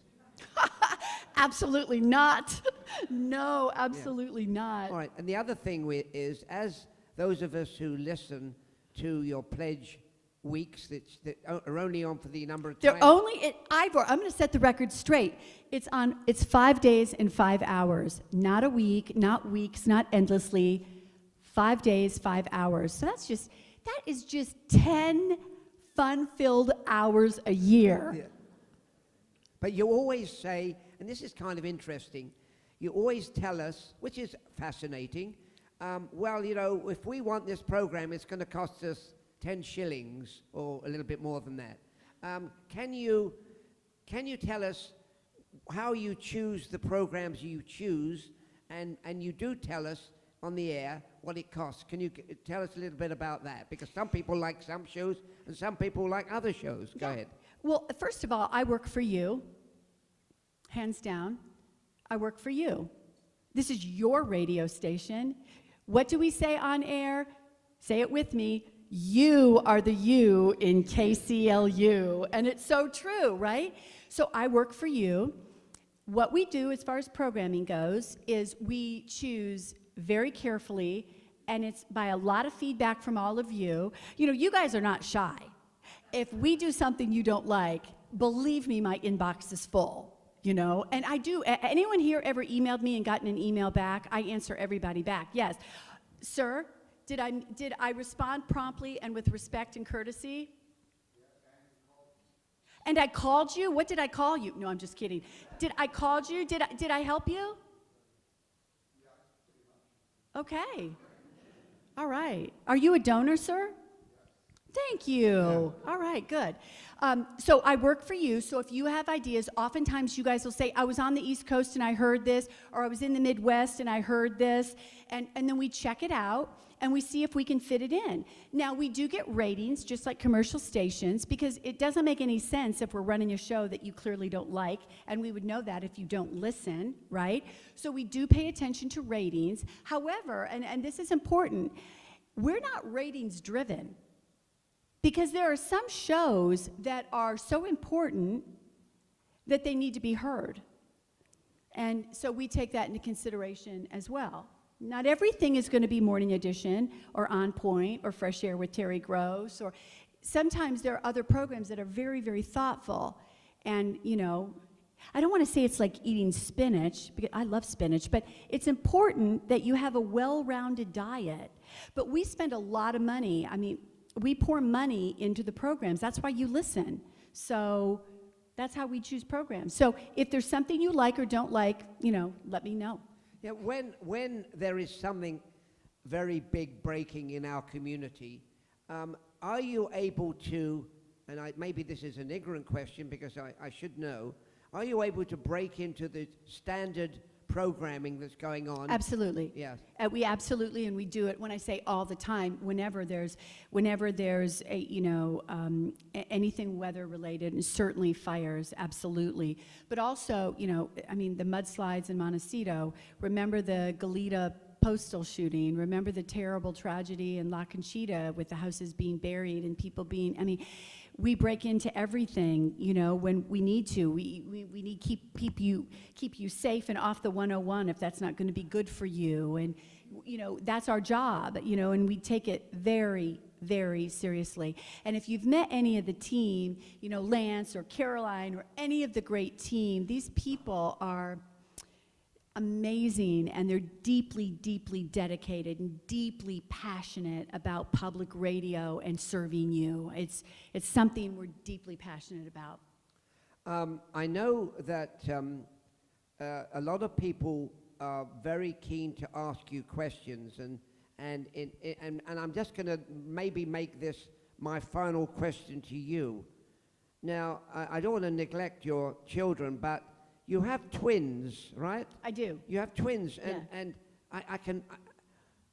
Absolutely not. No, absolutely not. All right, and the other thing is, as those of us who listen to your pledge weeks that are only on for the number of times. They're only at Ivor. I'm going to set the record straight. It's 5 days and 5 hours, not a week, not weeks, not endlessly. 5 days, 5 hours. So that is just 10 fun-filled hours a year. Yeah. But you always say, and this is kind of interesting, you always tell us, which is fascinating, if we want this program, it's going to cost us 10 shillings or a little bit more than that. Can you tell us how you choose the programs you choose, and you do tell us on the air what it costs? Can you tell us a little bit about that? Because some people like some shows and some people like other shows. Go ahead. Well, first of all, I work for you. Hands down, I work for you. This is your radio station. What do we say on air? Say it with me. You are the you in KCLU. And it's so true, right? So I work for you. What we do as far as programming goes is we choose very carefully, and it's by a lot of feedback from all of you. You guys are not shy. If we do something you don't like, believe me, my inbox is full. And I do. Anyone here ever emailed me and gotten an email back? I answer everybody back. Yes. Sir, did I respond promptly and with respect and courtesy? And I called you? What did I call you? No, I'm just kidding. Did I call you? Did I help you? Okay. All right. Are you a donor, sir? Thank you. All right, good. So I work for you, so if you have ideas, oftentimes you guys will say, I was on the East Coast and I heard this, or I was in the Midwest and I heard this, and then we check it out and we see if we can fit it in. Now, we do get ratings, just like commercial stations, because it doesn't make any sense if we're running a show that you clearly don't like, and we would know that if you don't listen, right? So we do pay attention to ratings. However, and this is important, we're not ratings driven. Because there are some shows that are so important that they need to be heard. And so we take that into consideration as well. Not everything is going to be Morning Edition or On Point or Fresh Air with Terry Gross, or sometimes there are other programs that are very, very thoughtful. And, I don't want to say it's like eating spinach, because I love spinach, but it's important that you have a well-rounded diet. But we spend a lot of money. we pour money into the programs. That's why you listen. So that's how we choose programs. So if there's something you like or don't like, let me know. Yeah, when there is something very big breaking in our community, are you able to, and maybe this is an ignorant question because I should know, are you able to break into the standard programming that's going on? Absolutely. Yes. We absolutely, and we do it, when I say all the time, whenever there's a, anything weather related, and certainly fires, absolutely. But also, the mudslides in Montecito, remember the Goleta postal shooting, remember the terrible tragedy in La Conchita with the houses being buried and people being, we break into everything, when we need to. We need to keep you safe and off the 101 if that's not going to be good for you. And, that's our job, and we take it very, very seriously. And if you've met any of the team, Lance or Caroline or any of the great team, these people are amazing, and they're deeply, deeply dedicated and deeply passionate about public radio and serving you. It's something we're deeply passionate about. I know that a lot of people are very keen to ask you questions, and I'm just going to maybe make this my final question to you. Now, I don't want to neglect your children, but you have twins, right? I do. You have twins, and I can.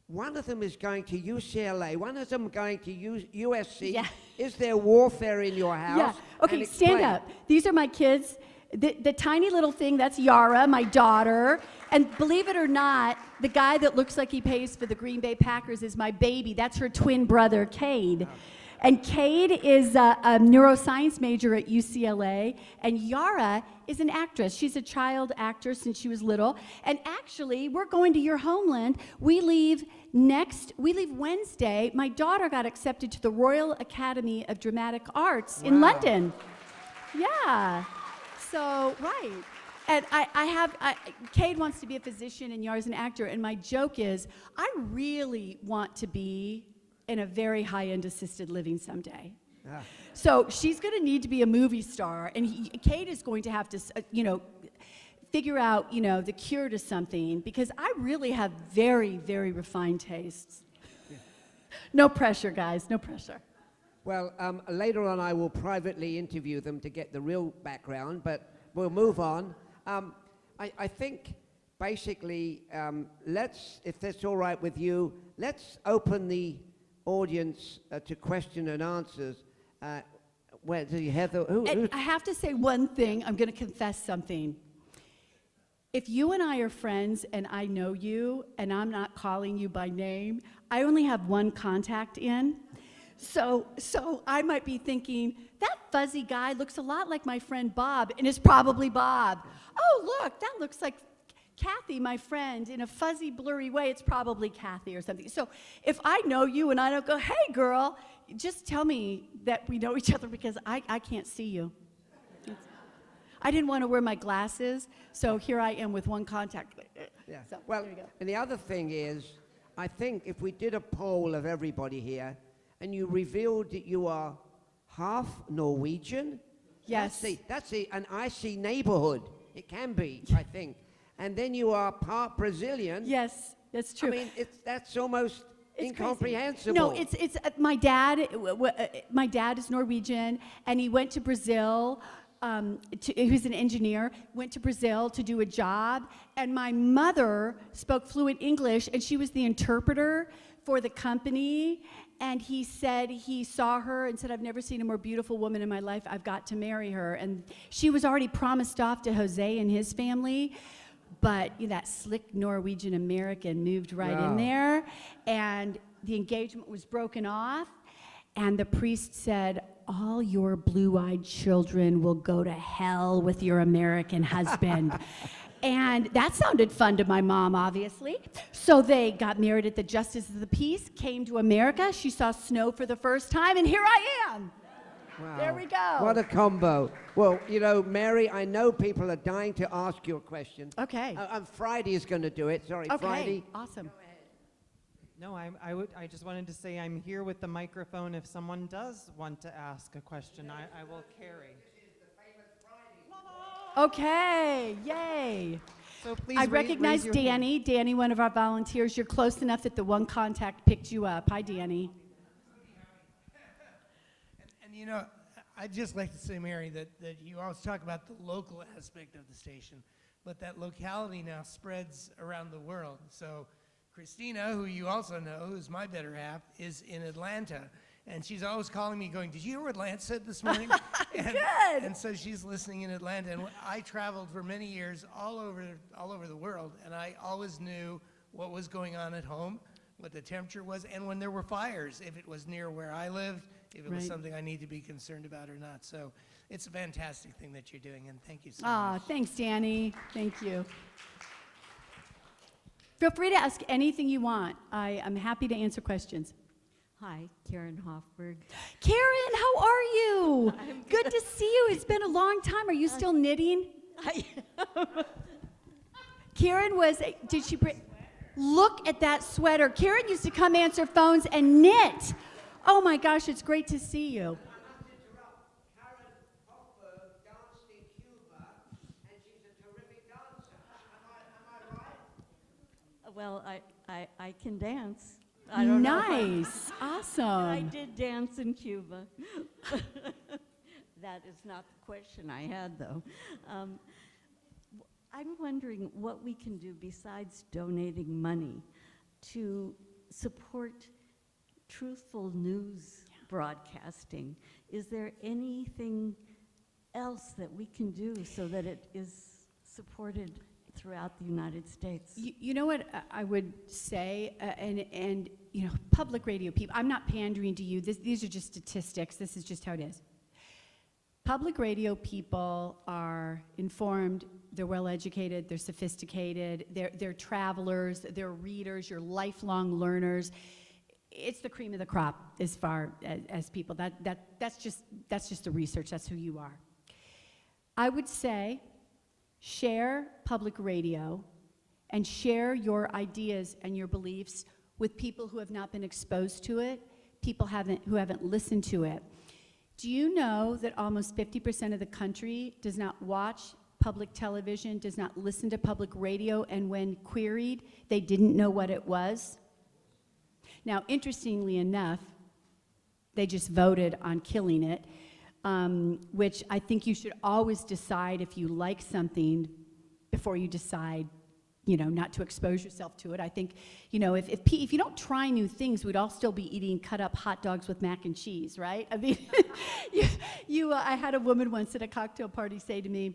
One of them is going to UCLA. One of them going to USC. Yeah. Is there warfare in your house? Yeah. Okay, stand up. These are my kids. The tiny little thing, that's Yara, my daughter. And believe it or not, the guy that looks like he pays for the Green Bay Packers is my baby. That's her twin brother, Cade. And Cade is a neuroscience major at UCLA, and Yara is an actress. She's a child actor since she was little. And actually, we're going to your homeland. We leave Wednesday. My daughter got accepted to the Royal Academy of Dramatic Arts in London. Yeah. So, right. And Cade wants to be a physician and Yara's an actor, and my joke is, I really want to be in a very high-end assisted living someday. So she's going to need to be a movie star, and Kate is going to have to, figure out, the cure to something, because I really have very, very refined tastes. Yeah. No pressure, guys, no pressure. Well, later on I will privately interview them to get the real background, but we'll move on. I think basically, if that's all right with you, let's open the audience to question and answers. Where do you have the? I have to say one thing. I'm going to confess something. If you and I are friends and I know you and I'm not calling you by name, I only have one contact in. So I might be thinking, that fuzzy guy looks a lot like my friend Bob, and it's probably Bob. Oh, look, that looks like Kathy, my friend, in a fuzzy, blurry way, it's probably Kathy or something. So if I know you and I don't go, hey, girl, just tell me that we know each other, because I can't see you. I didn't want to wear my glasses, so here I am with one contact. Yeah. So, well, there you go. And the other thing is, I think if we did a poll of everybody here, and you revealed that you are half Norwegian, yes, that's an icy neighborhood. It can be, I think. And then you are part Brazilian. Yes, that's true. I mean, that's almost incomprehensible. No, it's my dad. My dad is Norwegian, and he went to Brazil. He was an engineer. Went to Brazil to do a job, and my mother spoke fluent English, and she was the interpreter for the company. And he said he saw her and said, I've never seen a more beautiful woman in my life. I've got to marry her. And she was already promised off to Jose and his family. But that slick Norwegian American moved right in there. And the engagement was broken off. And the priest said, all your blue-eyed children will go to hell with your American husband. And that sounded fun to my mom, obviously. So they got married at the Justice of the Peace, came to America. She saw snow for the first time, and here I am. Wow. There we go. What a combo. Well, Mary, I know people are dying to ask you a question. Okay. Friday is going to do it. Sorry, Okay, Friday. awesome. No, I just wanted to say I'm here with the microphone. If someone does want to ask a question, I will carry. Okay, yay. So please I raise recognize your hand. Danny. Danny, one of our volunteers. You're close enough that the one contact picked you up. Hi, Danny. And you know, I'd just like to say, Mary, that you always talk about the local aspect of the station, but that locality now spreads around the world. So Christina, who you also know, who's my better half, is in Atlanta. And she's always calling me going, did you hear what Lance said this morning? Good. And so she's listening in Atlanta. And I traveled for many years all over the world, and I always knew what was going on at home, what the temperature was, and when there were fires, if it was near where I lived, if it was Right. something I need to be concerned about or not. So it's a fantastic thing that you're doing, and thank you so Ah, much. thanks, Danny. Thank you. Feel free to ask anything you want. I'm happy to answer questions. Hi, Karen Hoffberg. Karen, how are you? I'm Good to see you. It's been a long time. Are you still knitting? Karen did she bring, look at that sweater. Karen used to come answer phones and knit. Oh my gosh, it's great to see you. Well, I can dance. I don't know. Nice. Awesome. I did dance in Cuba. That is not the question I had, though. I'm wondering what we can do besides donating money to support truthful news broadcasting. Is there anything else that we can do so that it is supported throughout the United States? You know what I would say, and you know, public radio people, I'm not pandering to you. These are just statistics. This is just how it is. Public radio people are informed, they're well educated, they're sophisticated, they're travelers, they're readers, you're lifelong learners. It's the cream of the crop as far as people. That's just the research, that's who you are. I would say share public radio and share your ideas and your beliefs with people who have not been exposed to it, people who haven't listened to it. Do you know that almost 50% of the country does not watch public television, does not listen to public radio, and when queried, they didn't know what it was? Now, interestingly enough, they just voted on killing it, which I think you should always decide if you like something before you decide, you know, not to expose yourself to it. I think, you know, if you don't try new things, we'd all still be eating cut-up hot dogs with mac and cheese, right? I mean, I had a woman once at a cocktail party say to me,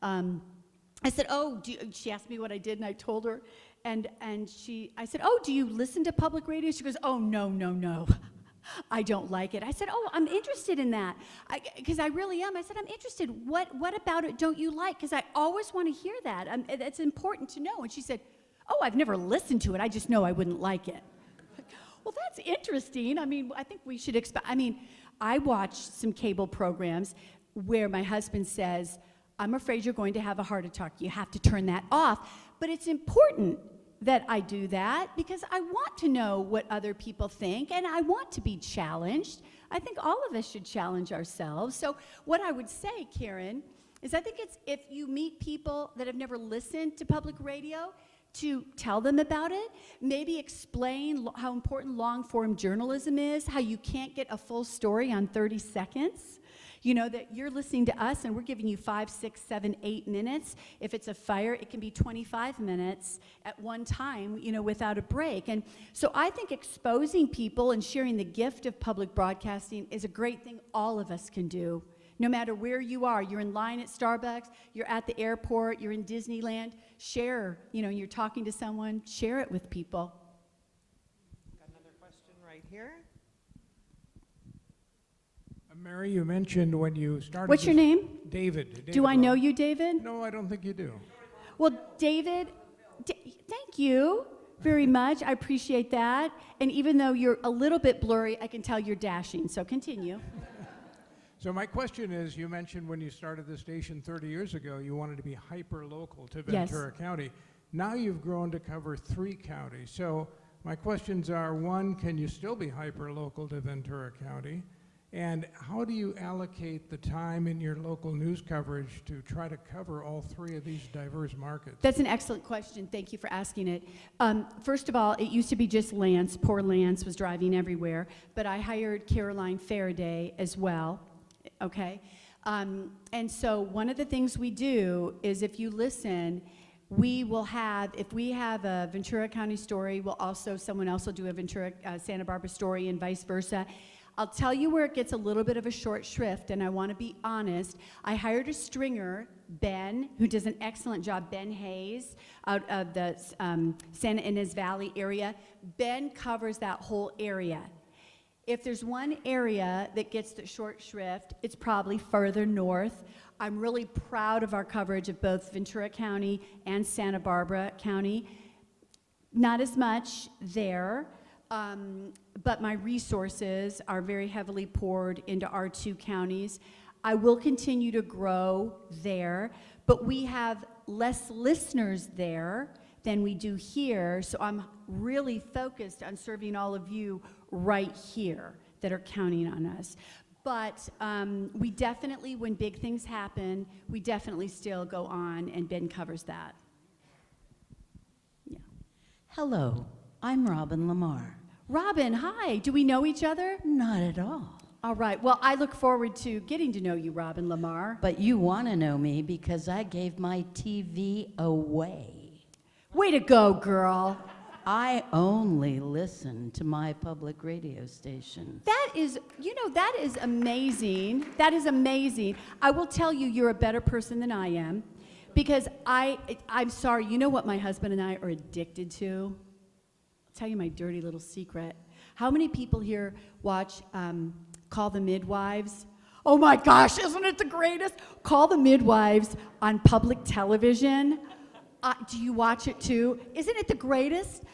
I said, oh, she asked me what I did, and I told her, and I said, oh, do you listen to public radio? She goes, oh, no. I don't like it. I said, oh, I'm interested in that, because I really am. I said, I'm interested. What about it don't you like? Because I always want to hear that. It's important to know. And she said, oh, I've never listened to it. I just know I wouldn't like it. Well, that's interesting. I mean, I think we should expect. I mean, I watch some cable programs where my husband says, I'm afraid you're going to have a heart attack. You have to turn that off. But it's important that I do that because I want to know what other people think and I want to be challenged. I think all of us should challenge ourselves. So what I would say, Karen, is I think it's if you meet people that have never listened to public radio, to tell them about it, maybe explain how important long-form journalism is, how you can't get a full story on 30 seconds. You know, that you're listening to us and we're giving you 5, 6, 7, 8 minutes. If it's a fire, it can be 25 minutes at one time, you know, without a break. And so I think exposing people and sharing the gift of public broadcasting is a great thing all of us can do. No matter where you are, you're in line at Starbucks, you're at the airport, you're in Disneyland, share, you know, you're talking to someone, share it with people. Got another question right here. Mary, you mentioned when you started. What's your name? David. Do I know you, David? No, I don't think you do. Well, David, thank you very much. I appreciate that. And even though you're a little bit blurry, I can tell you're dashing. So continue. So my question is, you mentioned when you started the station 30 years ago, you wanted to be hyper-local to Ventura County. Now you've grown to cover 3 counties. So My questions are, one, can you still be hyper-local to Ventura County? And how do you allocate the time in your local news coverage to try to cover all three of these diverse markets? That's an excellent question. Thank you for asking it. First of all, it used to be just Lance. Poor Lance was driving everywhere. But I hired Caroline Faraday as well, okay? And so one of the things we do is if you listen, we will have, if we have a Ventura County story, someone else will do a Ventura, Santa Barbara story and vice versa. I'll tell you where it gets a little bit of a short shrift, and I want to be honest. I hired a stringer, Ben, who does an excellent job, Ben Hayes, out of the Santa Ynez Valley area. Ben covers that whole area. If there's one area that gets the short shrift, it's probably further north. I'm really proud of our coverage of both Ventura County and Santa Barbara County. Not as much there. But my resources are very heavily poured into our two counties. I will continue to grow there, but we have less listeners there than we do here, so I'm really focused on serving all of you right here that are counting on us. But we definitely, when big things happen, we definitely still go on, and Ben covers that. Yeah. Hello, I'm Robin Lamar. Robin, hi. Do we know each other? Not at all. All right. Well, I look forward to getting to know you, Robin Lamar. But you want to know me because I gave my TV away. Way to go, girl. I only listen to my public radio station. That is, that is amazing. That is amazing. I will tell you, you're a better person than I am because I'm sorry, you know what my husband and I are addicted to? Tell you my dirty little secret. How many people here watch Call the Midwives? Oh my gosh, isn't it the greatest? Call the Midwives on public television. Do you watch it too? Isn't it the greatest?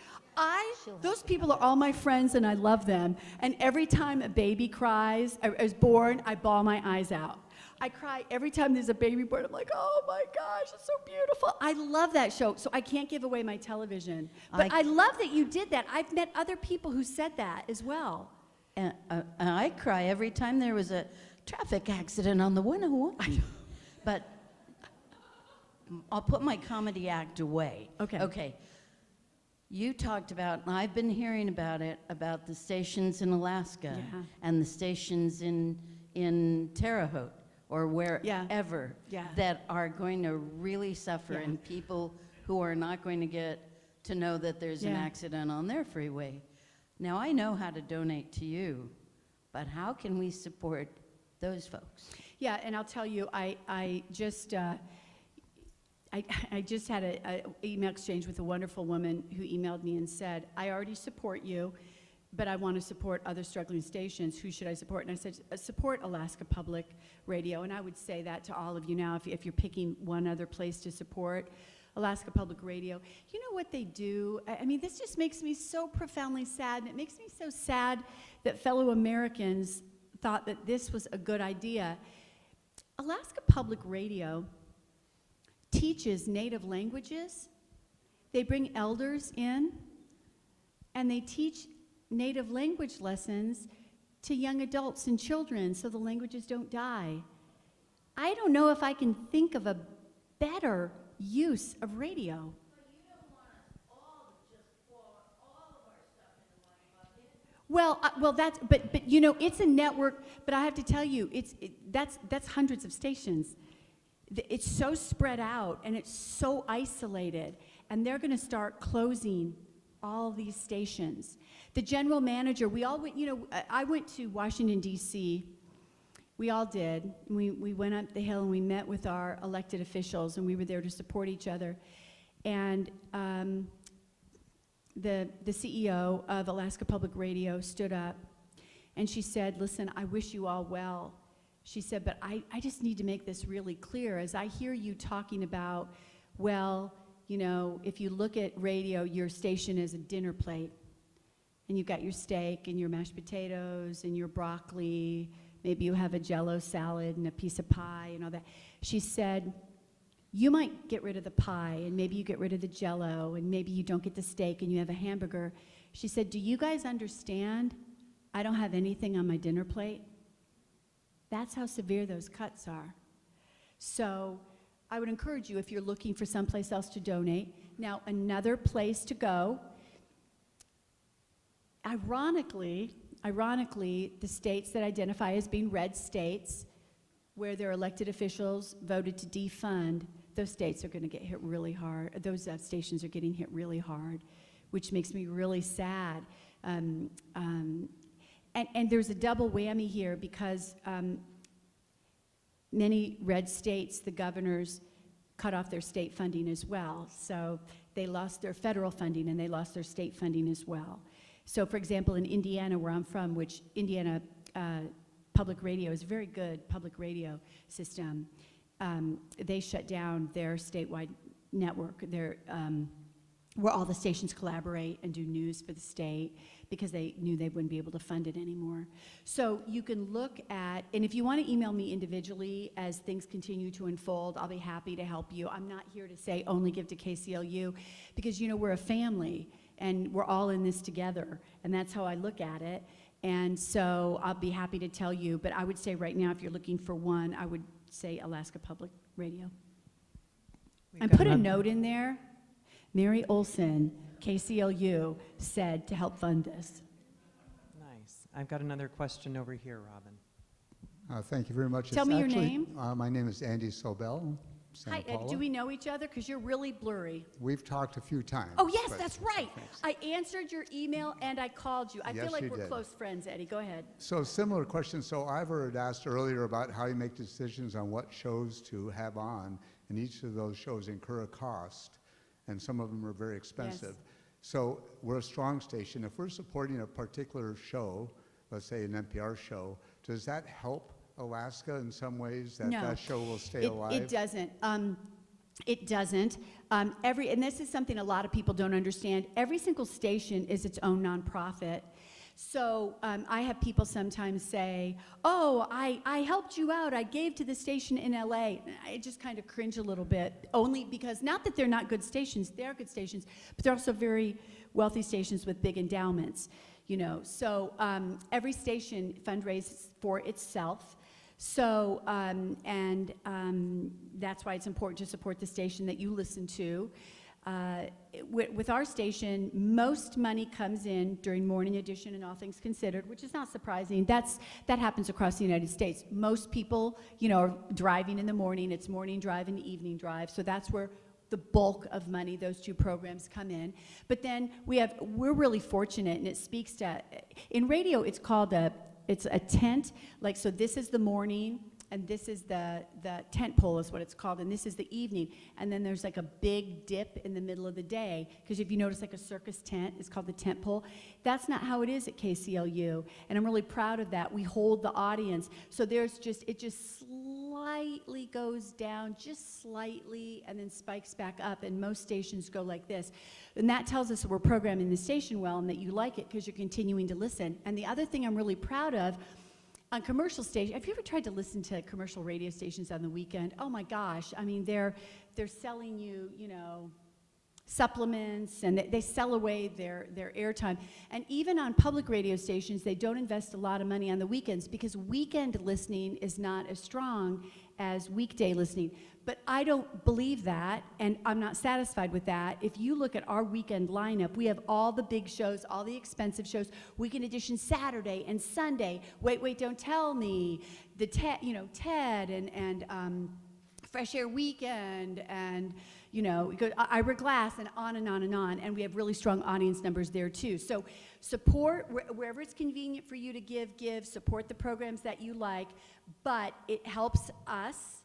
Those people are all my friends and I love them. And every time a baby cries, is born, I bawl my eyes out. I cry every time there's a baby born. I'm like, oh my gosh, it's so beautiful. I love that show, so I can't give away my television. But I love that you did that. I've met other people who said that as well. And I cry every time there was a traffic accident on the 101. But I'll put my comedy act away. Okay. You talked about, and I've been hearing about it, about the stations in Alaska and the stations in Terre Haute. Or wherever that are going to really suffer, and people who are not going to get to know that there's an accident on their freeway. Now, I know how to donate to you, but how can we support those folks? Yeah, and I'll tell you, I just had an email exchange with a wonderful woman who emailed me and said, I already support you, but I want to support other struggling stations. Who should I support? And I said, support Alaska Public Radio. And I would say that to all of you now, if you're picking one other place to support, Alaska Public Radio. You know what they do? I mean, this just makes me so profoundly sad, and it makes me so sad that fellow Americans thought that this was a good idea. Alaska Public Radio teaches native languages. They bring elders in, and they teach native language lessons to young adults and children so the languages don't die. I don't know if I can think of a better use of radio. Well, that's but it's a network. But I have to tell you, that's hundreds of stations. It's so spread out and it's so isolated, and they're going to start closing all these stations. The general manager, we all went, I went to Washington, D.C. We all did. We went up the hill and we met with our elected officials, and we were there to support each other. And the CEO of Alaska Public Radio stood up, and she said, listen, I wish you all well. She said, but I just need to make this really clear. As I hear you talking about, well, if you look at radio, your station is a dinner plate. And you've got your steak and your mashed potatoes and your broccoli. Maybe you have a Jell-O salad and a piece of pie and all that. She said, you might get rid of the pie, and maybe you get rid of the Jell-O, and maybe you don't get the steak and you have a hamburger. She said, "Do you guys understand? I don't have anything on my dinner plate." That's how severe those cuts are. So I would encourage you, if you're looking for someplace else to donate. Now, another place to go, ironically, the states that identify as being red states, where their elected officials voted to defund, those states are going to get hit really hard. Those stations are getting hit really hard, which makes me really sad. And there's a double whammy here because many red states, the governors cut off their state funding as well. So they lost their federal funding and they lost their state funding as well. So for example, in Indiana, where I'm from, which Indiana public radio is a very good public radio system, they shut down their statewide network, where all the stations collaborate and do news for the state, because they knew they wouldn't be able to fund it anymore. So you can look at, and if you want to email me individually as things continue to unfold, I'll be happy to help you. I'm not here to say only give to KCLU, because we're a family and we're all in this together, and that's how I look at it. And so I'll be happy to tell you, but I would say right now, if you're looking for one, I would say Alaska Public Radio. And put a note in there. Mary Olson, KCLU, said to help fund this. Nice. I've got another question over here, Robin. Thank you very much. Tell me your name. My name is Andy Sobel. Santa Hi, Paula. do we know each other? Because you're really blurry. We've talked a few times. Oh, yes, but- that's right. I answered your email and I called you. I Yes, feel like you we're did. close friends, Eddie. Go ahead. So similar question. So Ivor had asked earlier about how you make decisions on what shows to have on, and each of those shows incur a cost, and some of them are very expensive. So we're a strong station. If we're supporting a particular show, let's say an NPR show, does that help Alaska in some ways, that No, that show will stay alive? It doesn't. It doesn't. And this is something a lot of people don't understand. Every single station is its own nonprofit. So I have people sometimes say, "Oh, I helped you out. I gave to the station in LA." And I just kind of cringe a little bit, only because, not that they're not good stations, they are good stations, but they're also very wealthy stations with big endowments, So every station fundraises for itself. So, that's why it's important to support the station that you listen to. With our station, most money comes in during morning edition and All Things Considered, which is not surprising. That happens across the United States. Most people, are driving in the morning. It's morning drive and evening drive. So that's where the bulk of money, those two programs, come in. But then we're really fortunate, and it speaks to, in radio, it's called it's a tent, so this is the morning, and this is the tent pole is what it's called, and this is the evening, and then there's a big dip in the middle of the day, because if you notice a circus tent, it's called the tent pole. That's not how it is at KCLU, and I'm really proud of that. We hold the audience, so it just slightly goes down, just slightly, and then spikes back up, and most stations go like this. And that tells us that we're programming the station well and that you like it because you're continuing to listen. And the other thing I'm really proud of, on commercial stations, have you ever tried to listen to commercial radio stations on the weekend? Oh my gosh, they're selling you, supplements, and they sell away their airtime. And even on public radio stations, they don't invest a lot of money on the weekends, because weekend listening is not as strong as weekday listening. But I don't believe that, and I'm not satisfied with that. If you look at our weekend lineup, we have all the big shows, all the expensive shows, Weekend Edition Saturday and Sunday, Wait, Don't Tell Me, the Ted and Fresh Air Weekend, and we go Ira Glass, and on and on and on, and we have really strong audience numbers there too. So support wherever it's convenient for you to give, support the programs that you like, but it helps us,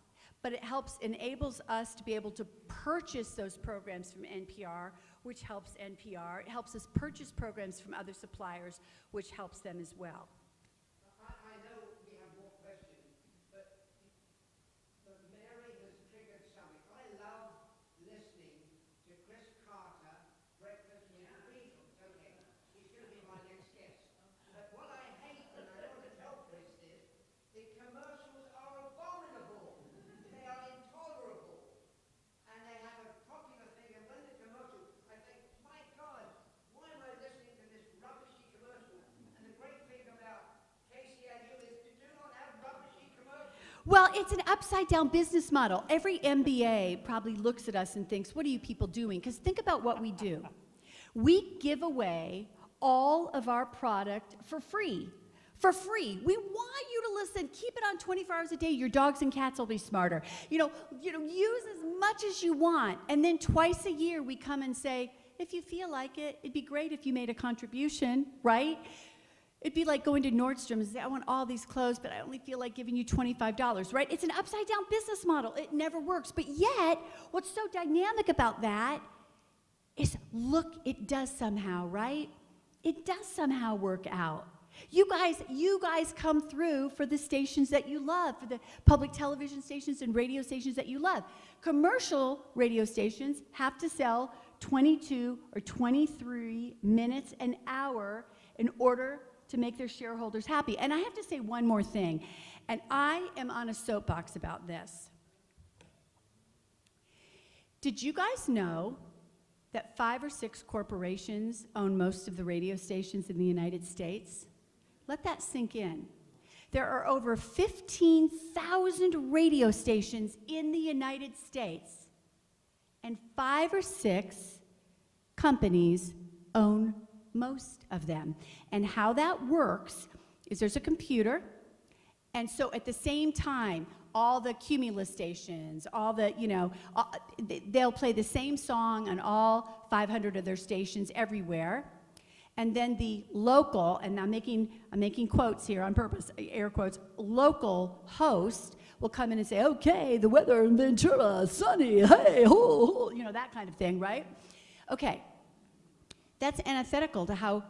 enables us to be able to purchase those programs from NPR, which helps NPR. It helps us purchase programs from other suppliers, which helps them as well. I know we have more questions, but Mary has triggered something. I love listening to Chris Carter, Breakfast with the Beatles. Okay, he's going to be my next guest. But what I hate, and I want to tell Chris this, the commercials are abominable. They are intolerable. And they have a popular thing, and when the commercial, I think, my God, why am I listening to this it's an upside down business model. Every MBA probably looks at us and thinks, what are you people doing? Because think about what we do. We give away all of our product for free. For free. We want you to listen. Keep it on 24 hours a day. Your dogs and cats will be smarter. Use as much as you want. And then twice a year we come and say, if you feel like it, it'd be great if you made a contribution, right? It'd be like going to Nordstrom and say, I want all these clothes, but I only feel like giving you $25, right? It's an upside down business model. It never works. But yet, what's so dynamic about that is, look, it does somehow, right? It does somehow work out. You guys come through for the stations that you love, for the public television stations and radio stations that you love. Commercial radio stations have to sell 22 or 23 minutes an hour in order to make their shareholders happy. And I have to say one more thing, and I am on a soapbox about this. Did you guys know that 5 or 6 corporations own most of the radio stations in the United States? Let that sink in. There are over 15,000 radio stations in the United States, and 5 or 6 companies own most of them. And how that works is there's a computer, and so at the same time, all the Cumulus stations, all the, they'll play the same song on all 500 of their stations everywhere. And then the local, and I'm making quotes here on purpose, air quotes, local host will come in and say, okay, the weather in Ventura is sunny, hey, ho, ho, that kind of thing, right? Okay, that's antithetical to how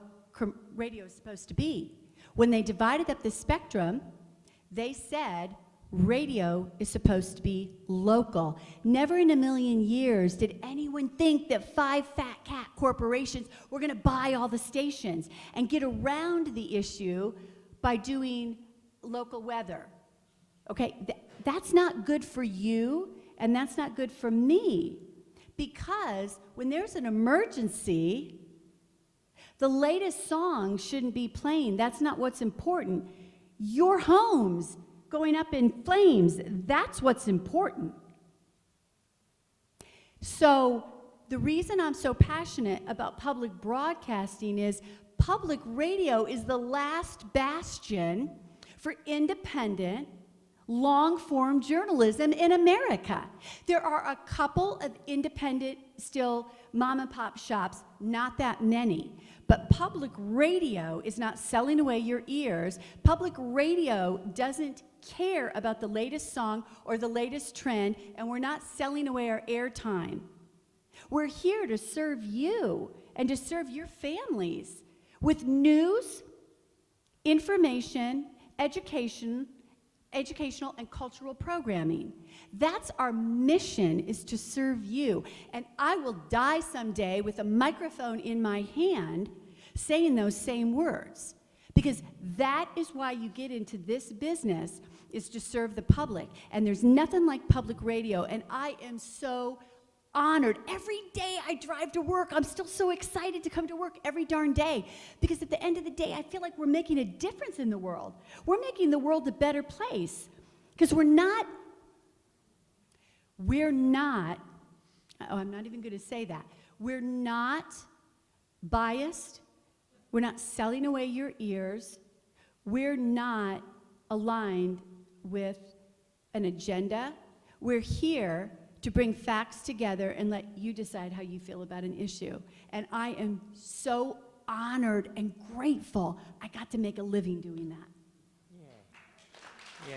radio is supposed to be. When they divided up the spectrum, they said radio is supposed to be local. Never in a million years did anyone think that 5 fat cat corporations were going to buy all the stations and get around the issue by doing local weather. Okay, that's not good for you, and that's not good for me, because when there's an emergency, the latest song shouldn't be playing. That's not what's important. Your homes going up in flames, that's what's important. So the reason I'm so passionate about public broadcasting is public radio is the last bastion for independent, long-form journalism in America. There are a couple of independent, still mom-and-pop shops, not that many. But public radio is not selling away your ears. Public radio doesn't care about the latest song or the latest trend, and we're not selling away our airtime. We're here to serve you and to serve your families with news, information, educational and cultural programming. That's our mission, is to serve you. And I will die someday with a microphone in my hand saying those same words. Because that is why you get into this business, is to serve the public. And there's nothing like public radio. And I am so honored. Every day I drive to work, I'm still so excited to come to work every darn day. Because at the end of the day, I feel like we're making a difference in the world. We're making the world a better place. Because we're not, I'm not even going to say that. We're not biased. We're not selling away your ears. We're not aligned with an agenda. We're here to bring facts together and let you decide how you feel about an issue. And I am so honored and grateful I got to make a living doing that. Yeah.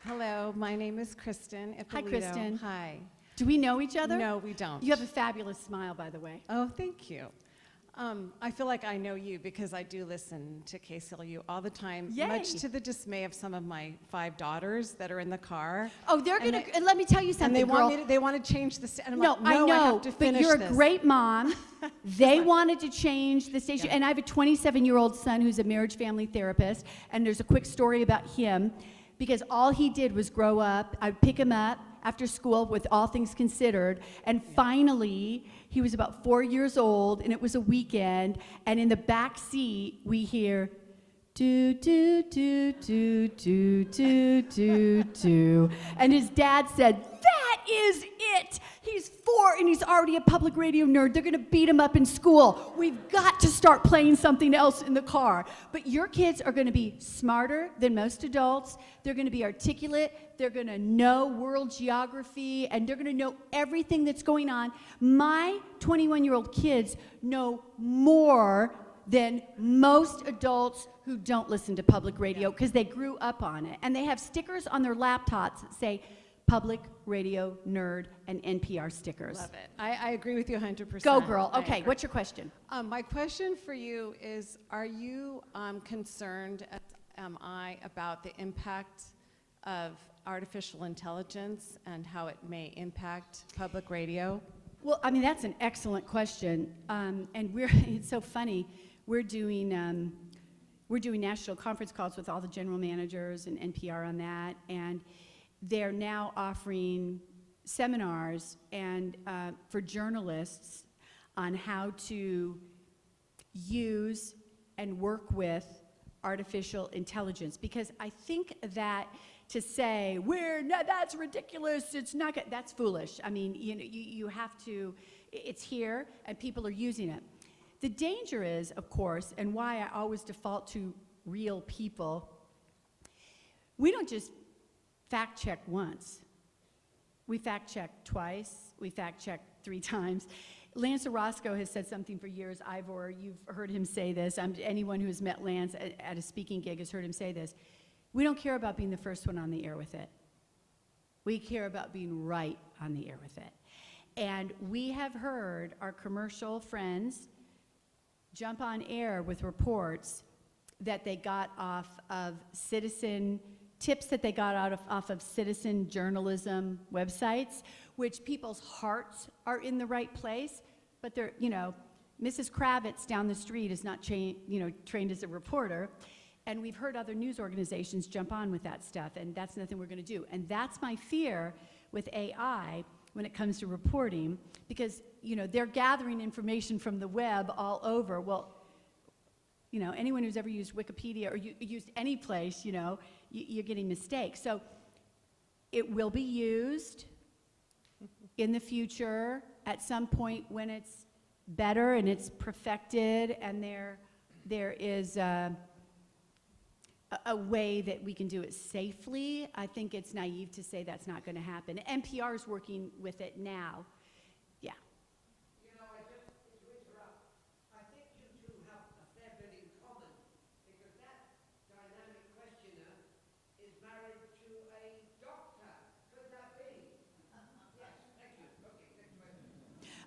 Hello, my name is Kristen Ippolito. Hi, Kristen. Hi. Do we know each other? No, we don't. You have a fabulous smile, by the way. Oh, thank you. I feel like I know you because I do listen to KCLU all the time, Yay. much to the dismay of some of my 5 daughters that are in the car. Oh, they're going to, and let me tell you something, And they girl. want they want to change the station. No, like, no, I know, I have to but finish you're this. a great mom. They wanted to change the station, and I have a 27-year-old son who's a marriage family therapist, and there's a quick story about him, because all he did was grow up. I'd pick him up, after school with All Things Considered, and finally, he was about 4 years old, and it was a weekend, and in the back seat, we hear, do, do, do, do, do, do, do, do, and his dad said, that is it! He's 4 and he's already a public radio nerd. They're gonna beat him up in school. We've got to start playing something else in the car. But your kids are gonna be smarter than most adults. They're gonna be articulate. They're gonna know world geography, and they're gonna know everything that's going on. My 21-year-old kids know more than most adults who don't listen to public radio because they grew up on it. And they have stickers on their laptops that say, Public Radio Nerd and NPR stickers. Love it. I agree with you 100%. Go, girl. Okay, what's your question? My question for you is, are you concerned, as am I, about the impact of artificial intelligence and how it may impact public radio? Well, I mean, that's an excellent question. And it's so funny. We're doing national conference calls with all the general managers and NPR on that, and they're now offering seminars and for journalists on how to use and work with artificial intelligence, because I think that to say that's ridiculous, it's not good, that's foolish. I mean, you have to. It's here and people are using it. The danger is, of course, and why I always default to real people. We don't just fact check once. We fact check twice. We fact check 3 times. Lance Orozco has said something for years. Ivor, you've heard him say this. Anyone who has met Lance at a speaking gig has heard him say this. We don't care about being the first one on the air with it. We care about being right on the air with it. And we have heard our commercial friends jump on air with reports that they got off of tips that they got off of citizen journalism websites, which people's hearts are in the right place, but they're, Mrs. Kravitz down the street is not trained as a reporter, and we've heard other news organizations jump on with that stuff, and that's nothing we're gonna do. And that's my fear with AI when it comes to reporting, because, they're gathering information from the web all over. Well, anyone who's ever used Wikipedia or used any place, you're getting mistakes. So it will be used in the future at some point when it's better and it's perfected and there is a way that we can do it safely. I think it's naive to say that's not going to happen. NPR is working with it now. Yeah.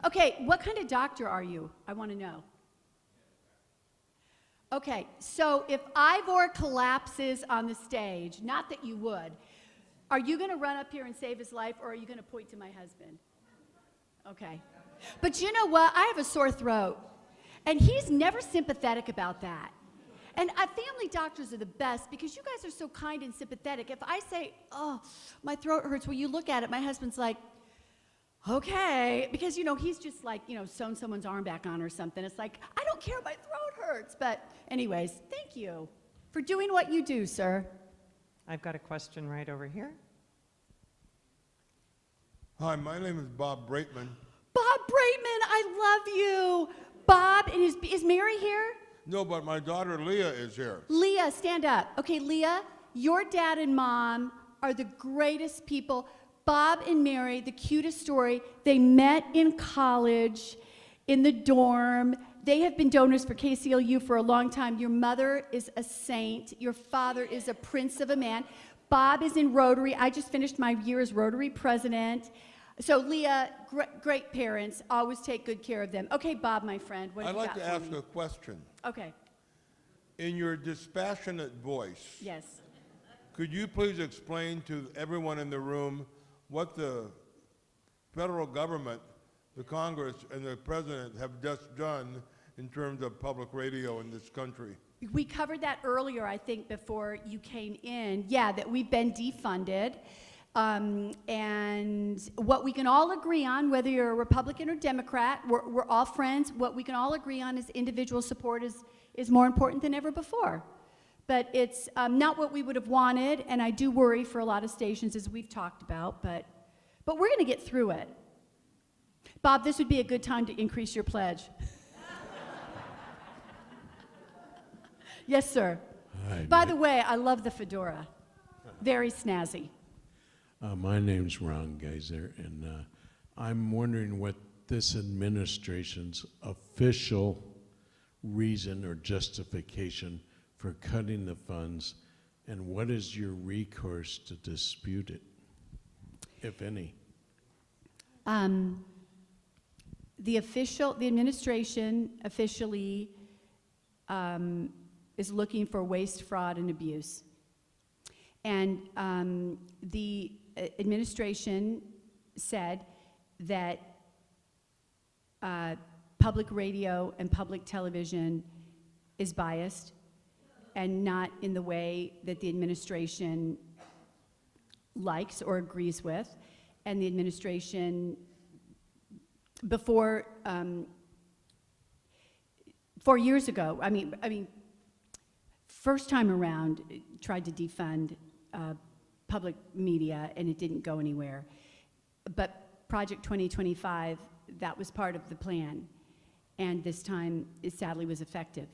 Okay, what kind of doctor are you? I want to know. Okay, so if Ivor collapses on the stage, not that you would, are you going to run up here and save his life, or are you going to point to my husband? Okay. But you know what? I have a sore throat, and he's never sympathetic about that. And family doctors are the best because you guys are so kind and sympathetic. If I say, oh, my throat hurts, will you look at it? My husband's like, okay, because he's just like sewn someone's arm back on or something. It's like, I don't care, my throat hurts. But anyways, thank you for doing what you do, sir. I've got a question right over here. Hi, my name is Bob Braitman. Bob Braitman, I love you. Bob, and is Mary here? No, but my daughter Leah is here. Leah, stand up. Okay, Leah, your dad and mom are the greatest people. Bob and Mary, the cutest story, they met in college, in the dorm. They have been donors for KCLU for a long time. Your mother is a saint. Your father is a prince of a man. Bob is in Rotary. I just finished my year as Rotary president. So Leah, great parents, always take good care of them. Okay, Bob, my friend, what have you got for me? I'd like to ask a question. Okay. In your dispassionate voice, yes, could you please explain to everyone in the room what the federal government, the Congress, and the President have just done in terms of public radio in this country? We covered that earlier, I think, before you came in. Yeah, that we've been defunded. And what we can all agree on, whether you're a Republican or Democrat, we're all friends. What we can all agree on is individual support is more important than ever before. But it's not what we would have wanted, and I do worry for a lot of stations, as we've talked about, but we're going to get through it. Bob, this would be a good time to increase your pledge. Yes, sir. Hi, By the way, I love the fedora. Very snazzy. my name's Ron Geyser, and I'm wondering what this administration's official reason or justification for cutting the funds, and what is your recourse to dispute it, if any? The administration officially is looking for waste, fraud, and abuse. And the administration said that public radio and public television is biased and not in the way that the administration likes or agrees with. And the administration, before 4 years ago, I mean, first time around, tried to defund public media, and it didn't go anywhere. But Project 2025, that was part of the plan, and this time it sadly was effective.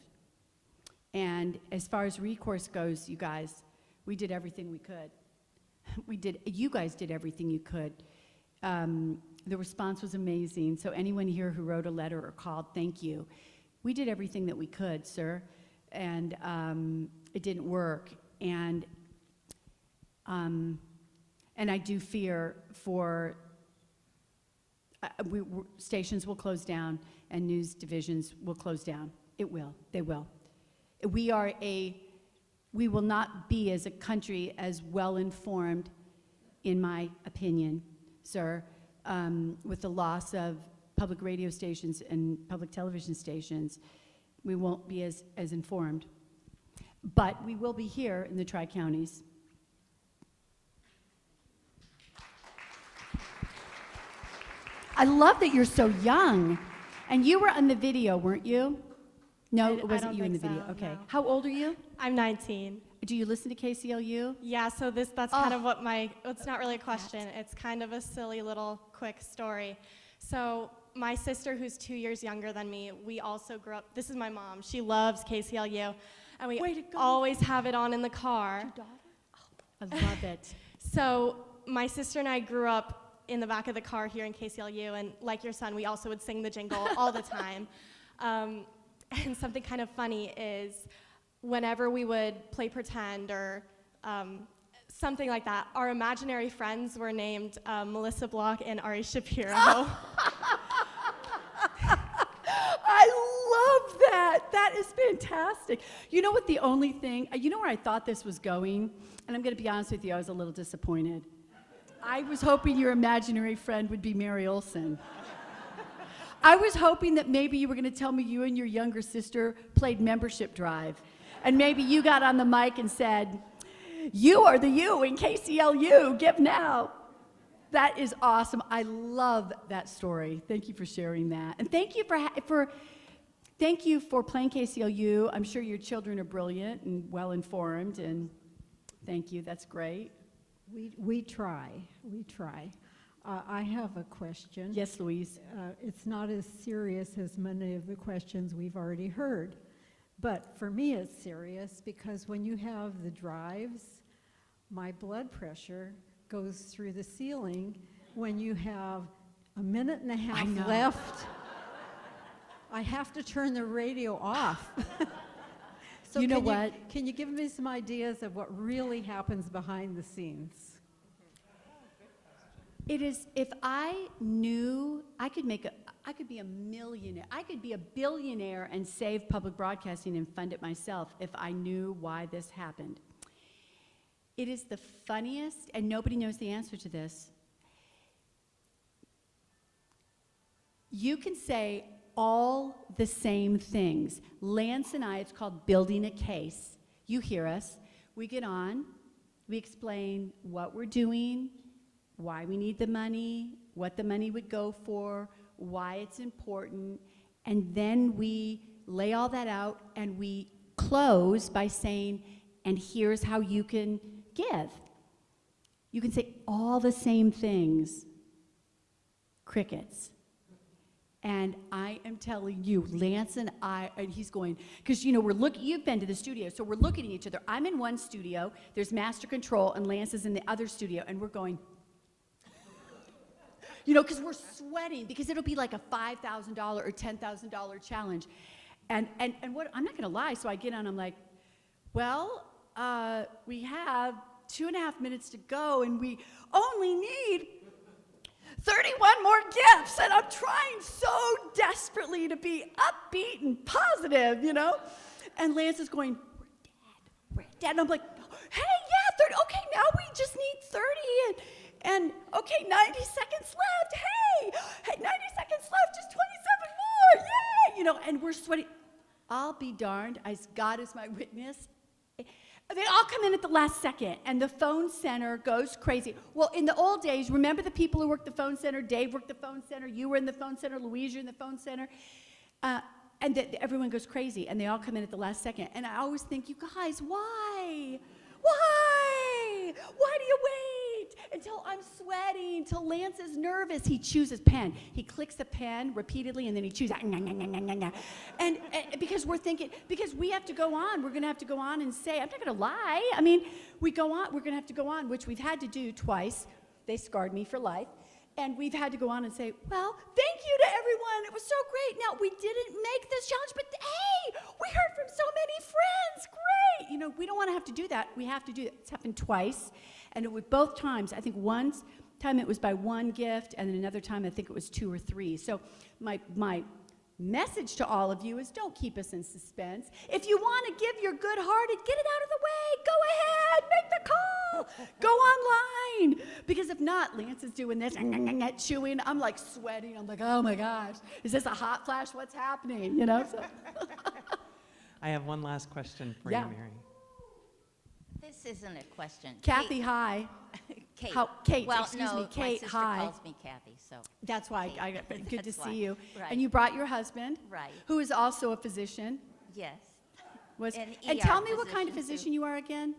And as far as recourse goes, you guys, we did everything we could. You guys did everything you could. The response was amazing, so anyone here who wrote a letter or called, thank you. We did everything that we could, sir, and it didn't work. And I do fear for stations will close down and news divisions will close down. It will. They will. We will not be as a country as well informed, in my opinion, sir, with the loss of public radio stations and public television stations. We won't be as informed. But we will be here in the Tri-Counties. I love that you're so young. And you were on the video, weren't you? No, it wasn't you in the video. Okay. No. How old are you? I'm 19. Do you listen to KCLU? Yeah, so that's kind of what it's not really a question. It's kind of a silly little quick story. So my sister, who's 2 years younger than me, we also grew up, this is my mom, she loves KCLU, and we always have it on in the car. Your daughter? Oh, I love it. So my sister and I grew up in the back of the car here in KCLU, and like your son, we also would sing the jingle all the time. And something kind of funny is whenever we would play pretend or something like that, our imaginary friends were named Melissa Block and Ari Shapiro. I love that. That is fantastic. You know what the only thing, you know where I thought this was going? And I'm going to be honest with you, I was a little disappointed. I was hoping your imaginary friend would be Mary Olson. I was hoping that maybe you were going to tell me you and your younger sister played membership drive. And maybe you got on the mic and said, "You are the you in KCLU, give now." That is awesome. I love that story. Thank you for sharing that. And thank you thank you for playing KCLU. I'm sure your children are brilliant and well informed, and thank you. That's great. We try. I have a question. Yes, Louise. It's not as serious as many of the questions we've already heard. But for me, it's serious because when you have the drives, my blood pressure goes through the ceiling. When you have a minute and a half left, I have to turn the radio off. So you know what? Can you give me some ideas of what really happens behind the scenes? It is, if I knew, I could be a millionaire. I could be a billionaire and save public broadcasting and fund it myself if I knew why this happened. It is the funniest, and nobody knows the answer to this. You can say all the same things. Lance and I, it's called building a case. You hear us. We get on. We explain what we're doing why we need the money, what the money would go for, why it's important, and then we lay all that out and we close by saying, and here's how you can give. You can say all the same things. Crickets. And I am telling you, Lance and I, and he's going, because you know, you've been to the studio, so we're looking at each other. I'm in one studio, there's master control, and Lance is in the other studio, and we're going, you know, because we're sweating, because it'll be like a $5,000 or $10,000 challenge. And what, I'm not gonna lie, so I get on, I'm like, well, we have 2.5 minutes to go, and we only need 31 more gifts, and I'm trying so desperately to be upbeat and positive, you know? And Lance is going, we're dead. And I'm like, hey, yeah, 30, okay, now we just need 30, and okay, 90 seconds left, hey, 90 seconds left, just 27 more, yay! You know, and we're sweating. I'll be darned, as God is my witness, they all come in at the last second, and the phone center goes crazy. Well, in the old days, remember the people who worked the phone center? Dave worked the phone center, you were in the phone center, Louise, you're in the phone center. And everyone goes crazy, and they all come in at the last second. And I always think, you guys, why? Why? Why do you wait until I'm sweating, until Lance is nervous? He chooses pen. He clicks the pen repeatedly, and then he chooses. And because we're thinking, because we have to go on, we're going to have to go on and say, I'm not going to lie. I mean, we go on, we're going to have to go on, which we've had to do twice. They scarred me for life. And we've had to go on and say, well, thank you to everyone. It was so great. Now, we didn't make this challenge, but hey, we heard from so many friends. Great. You know, we don't want to have to do that. We have to do that. It's happened twice. And it was both times. I think one time it was by one gift, and then another time I think it was 2 or 3. So my message to all of you is don't keep us in suspense. If you want to give your good-hearted, get it out of the way. Go ahead, make the call. Go online. Because if not, Lance is doing this, chewing. I'm like sweating. I'm like, oh my gosh, is this a hot flash? What's happening? You know. So. I have one last question for Yeah. you, Mary. This isn't a question. Kathy, Kate, hi. Kate. Kate, Well, excuse no, me. Kate, my sister hi. calls me Kathy, so. That's why I got good to That's see why. you. Right. And you brought your husband, Right. who is also a physician. Yes. And ER tell me what kind of physician, physician you are again.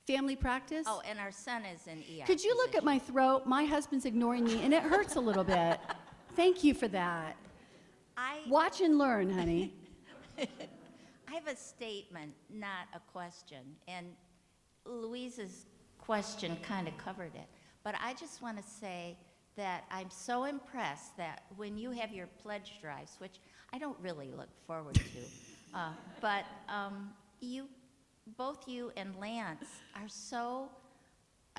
Family practice? Oh, and our son is an ER. Could you look at my throat? My husband's ignoring me, and it hurts a little bit. Thank you for that. Watch and learn, honey. I have a statement, not a question. And Louise's question kind of covered it. But I just want to say that I'm so impressed that when you have your pledge drives, which I don't really look forward to, but both you and Lance are so,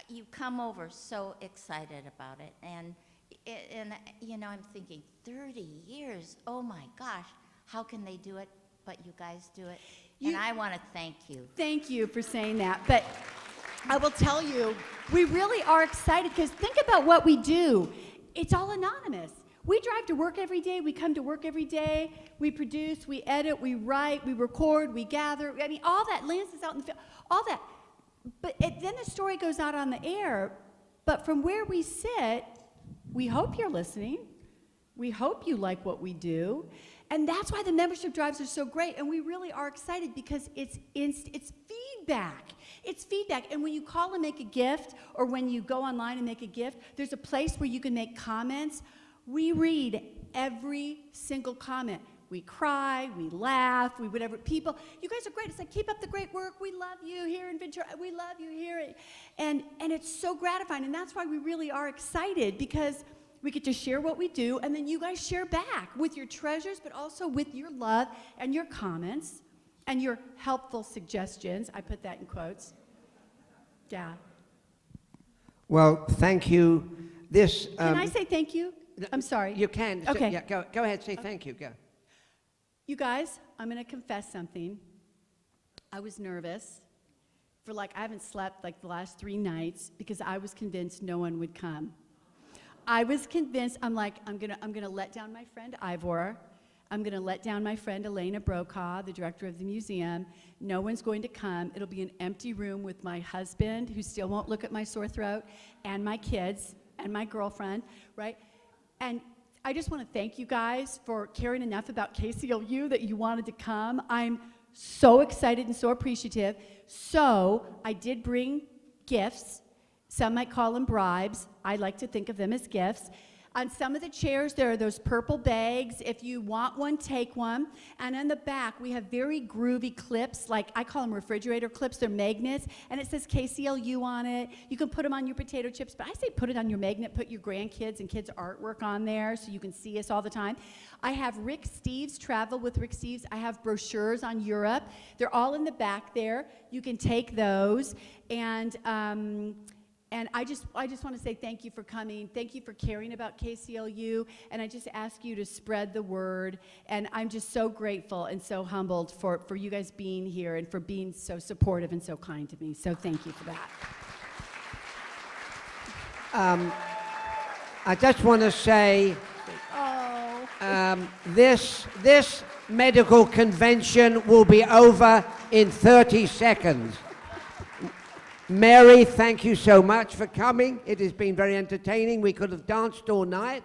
you come over so excited about it. And you know, I'm thinking 30 years, oh my gosh, how can they do it? But you guys do it. And I want to thank you. Thank you for saying that. But I will tell you, we really are excited because think about what we do. It's all anonymous. We drive to work every day. We come to work every day. We produce, we edit, we write, we record, we gather. I mean, all that. Lance is out in the field, all that. But then the story goes out on the air. But from where we sit, we hope you're listening. We hope you like what we do. And that's why the membership drives are so great. And we really are excited because it's feedback. It's feedback. And when you call and make a gift, or when you go online and make a gift, there's a place where you can make comments. We read every single comment. We cry, we laugh, we whatever. People, you guys are great. It's like, keep up the great work. We love you here in Ventura. We love you here. And it's so gratifying. And that's why we really are excited, because we get to share what we do, and then you guys share back with your treasures, but also with your love and your comments and your helpful suggestions. I put that in quotes. Yeah. Well, thank you. This. Can I say thank you? I'm sorry. You can. Okay. Yeah, go ahead. Say thank you. Go. You guys, I'm going to confess something. I was nervous for I haven't slept the last 3 nights because I was convinced no one would come. I was convinced, I'm gonna let down my friend Ivor. I'm going to let down my friend Elena Brokaw, the director of the museum. No one's going to come. It'll be an empty room with my husband, who still won't look at my sore throat, and my kids, and my girlfriend, right? And I just want to thank you guys for caring enough about KCLU that you wanted to come. I'm so excited and so appreciative. So I did bring gifts. Some might call them bribes. I like to think of them as gifts. On some of the chairs, there are those purple bags. If you want one, take one. And on the back, we have very groovy clips, like I call them refrigerator clips. They're magnets, and it says KCLU on it. You can put them on your potato chips, but I say put it on your magnet, put your grandkids and kids' artwork on there so you can see us all the time. I have Rick Steves, Travel with Rick Steves. I have brochures on Europe. They're all in the back there. You can take those. And I just want to say thank you for coming. Thank you for caring about KCLU. And I just ask you to spread the word. And I'm just so grateful and so humbled for you guys being here and for being so supportive and so kind to me. So thank you for that. I just want to say, this medical convention will be over in 30 seconds. Mary, thank you so much for coming. It has been very entertaining. We could have danced all night.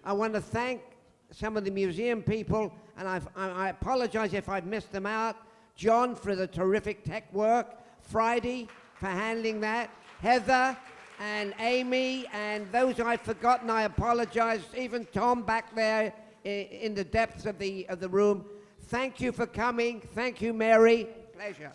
I want to thank some of the museum people, and I apologize if I've missed them out. John for the terrific tech work, Friday for handling that, Heather and Amy, and those I've forgotten, I apologize. Even Tom back there in the depths of the room. Thank you for coming. Thank you, Mary. Pleasure.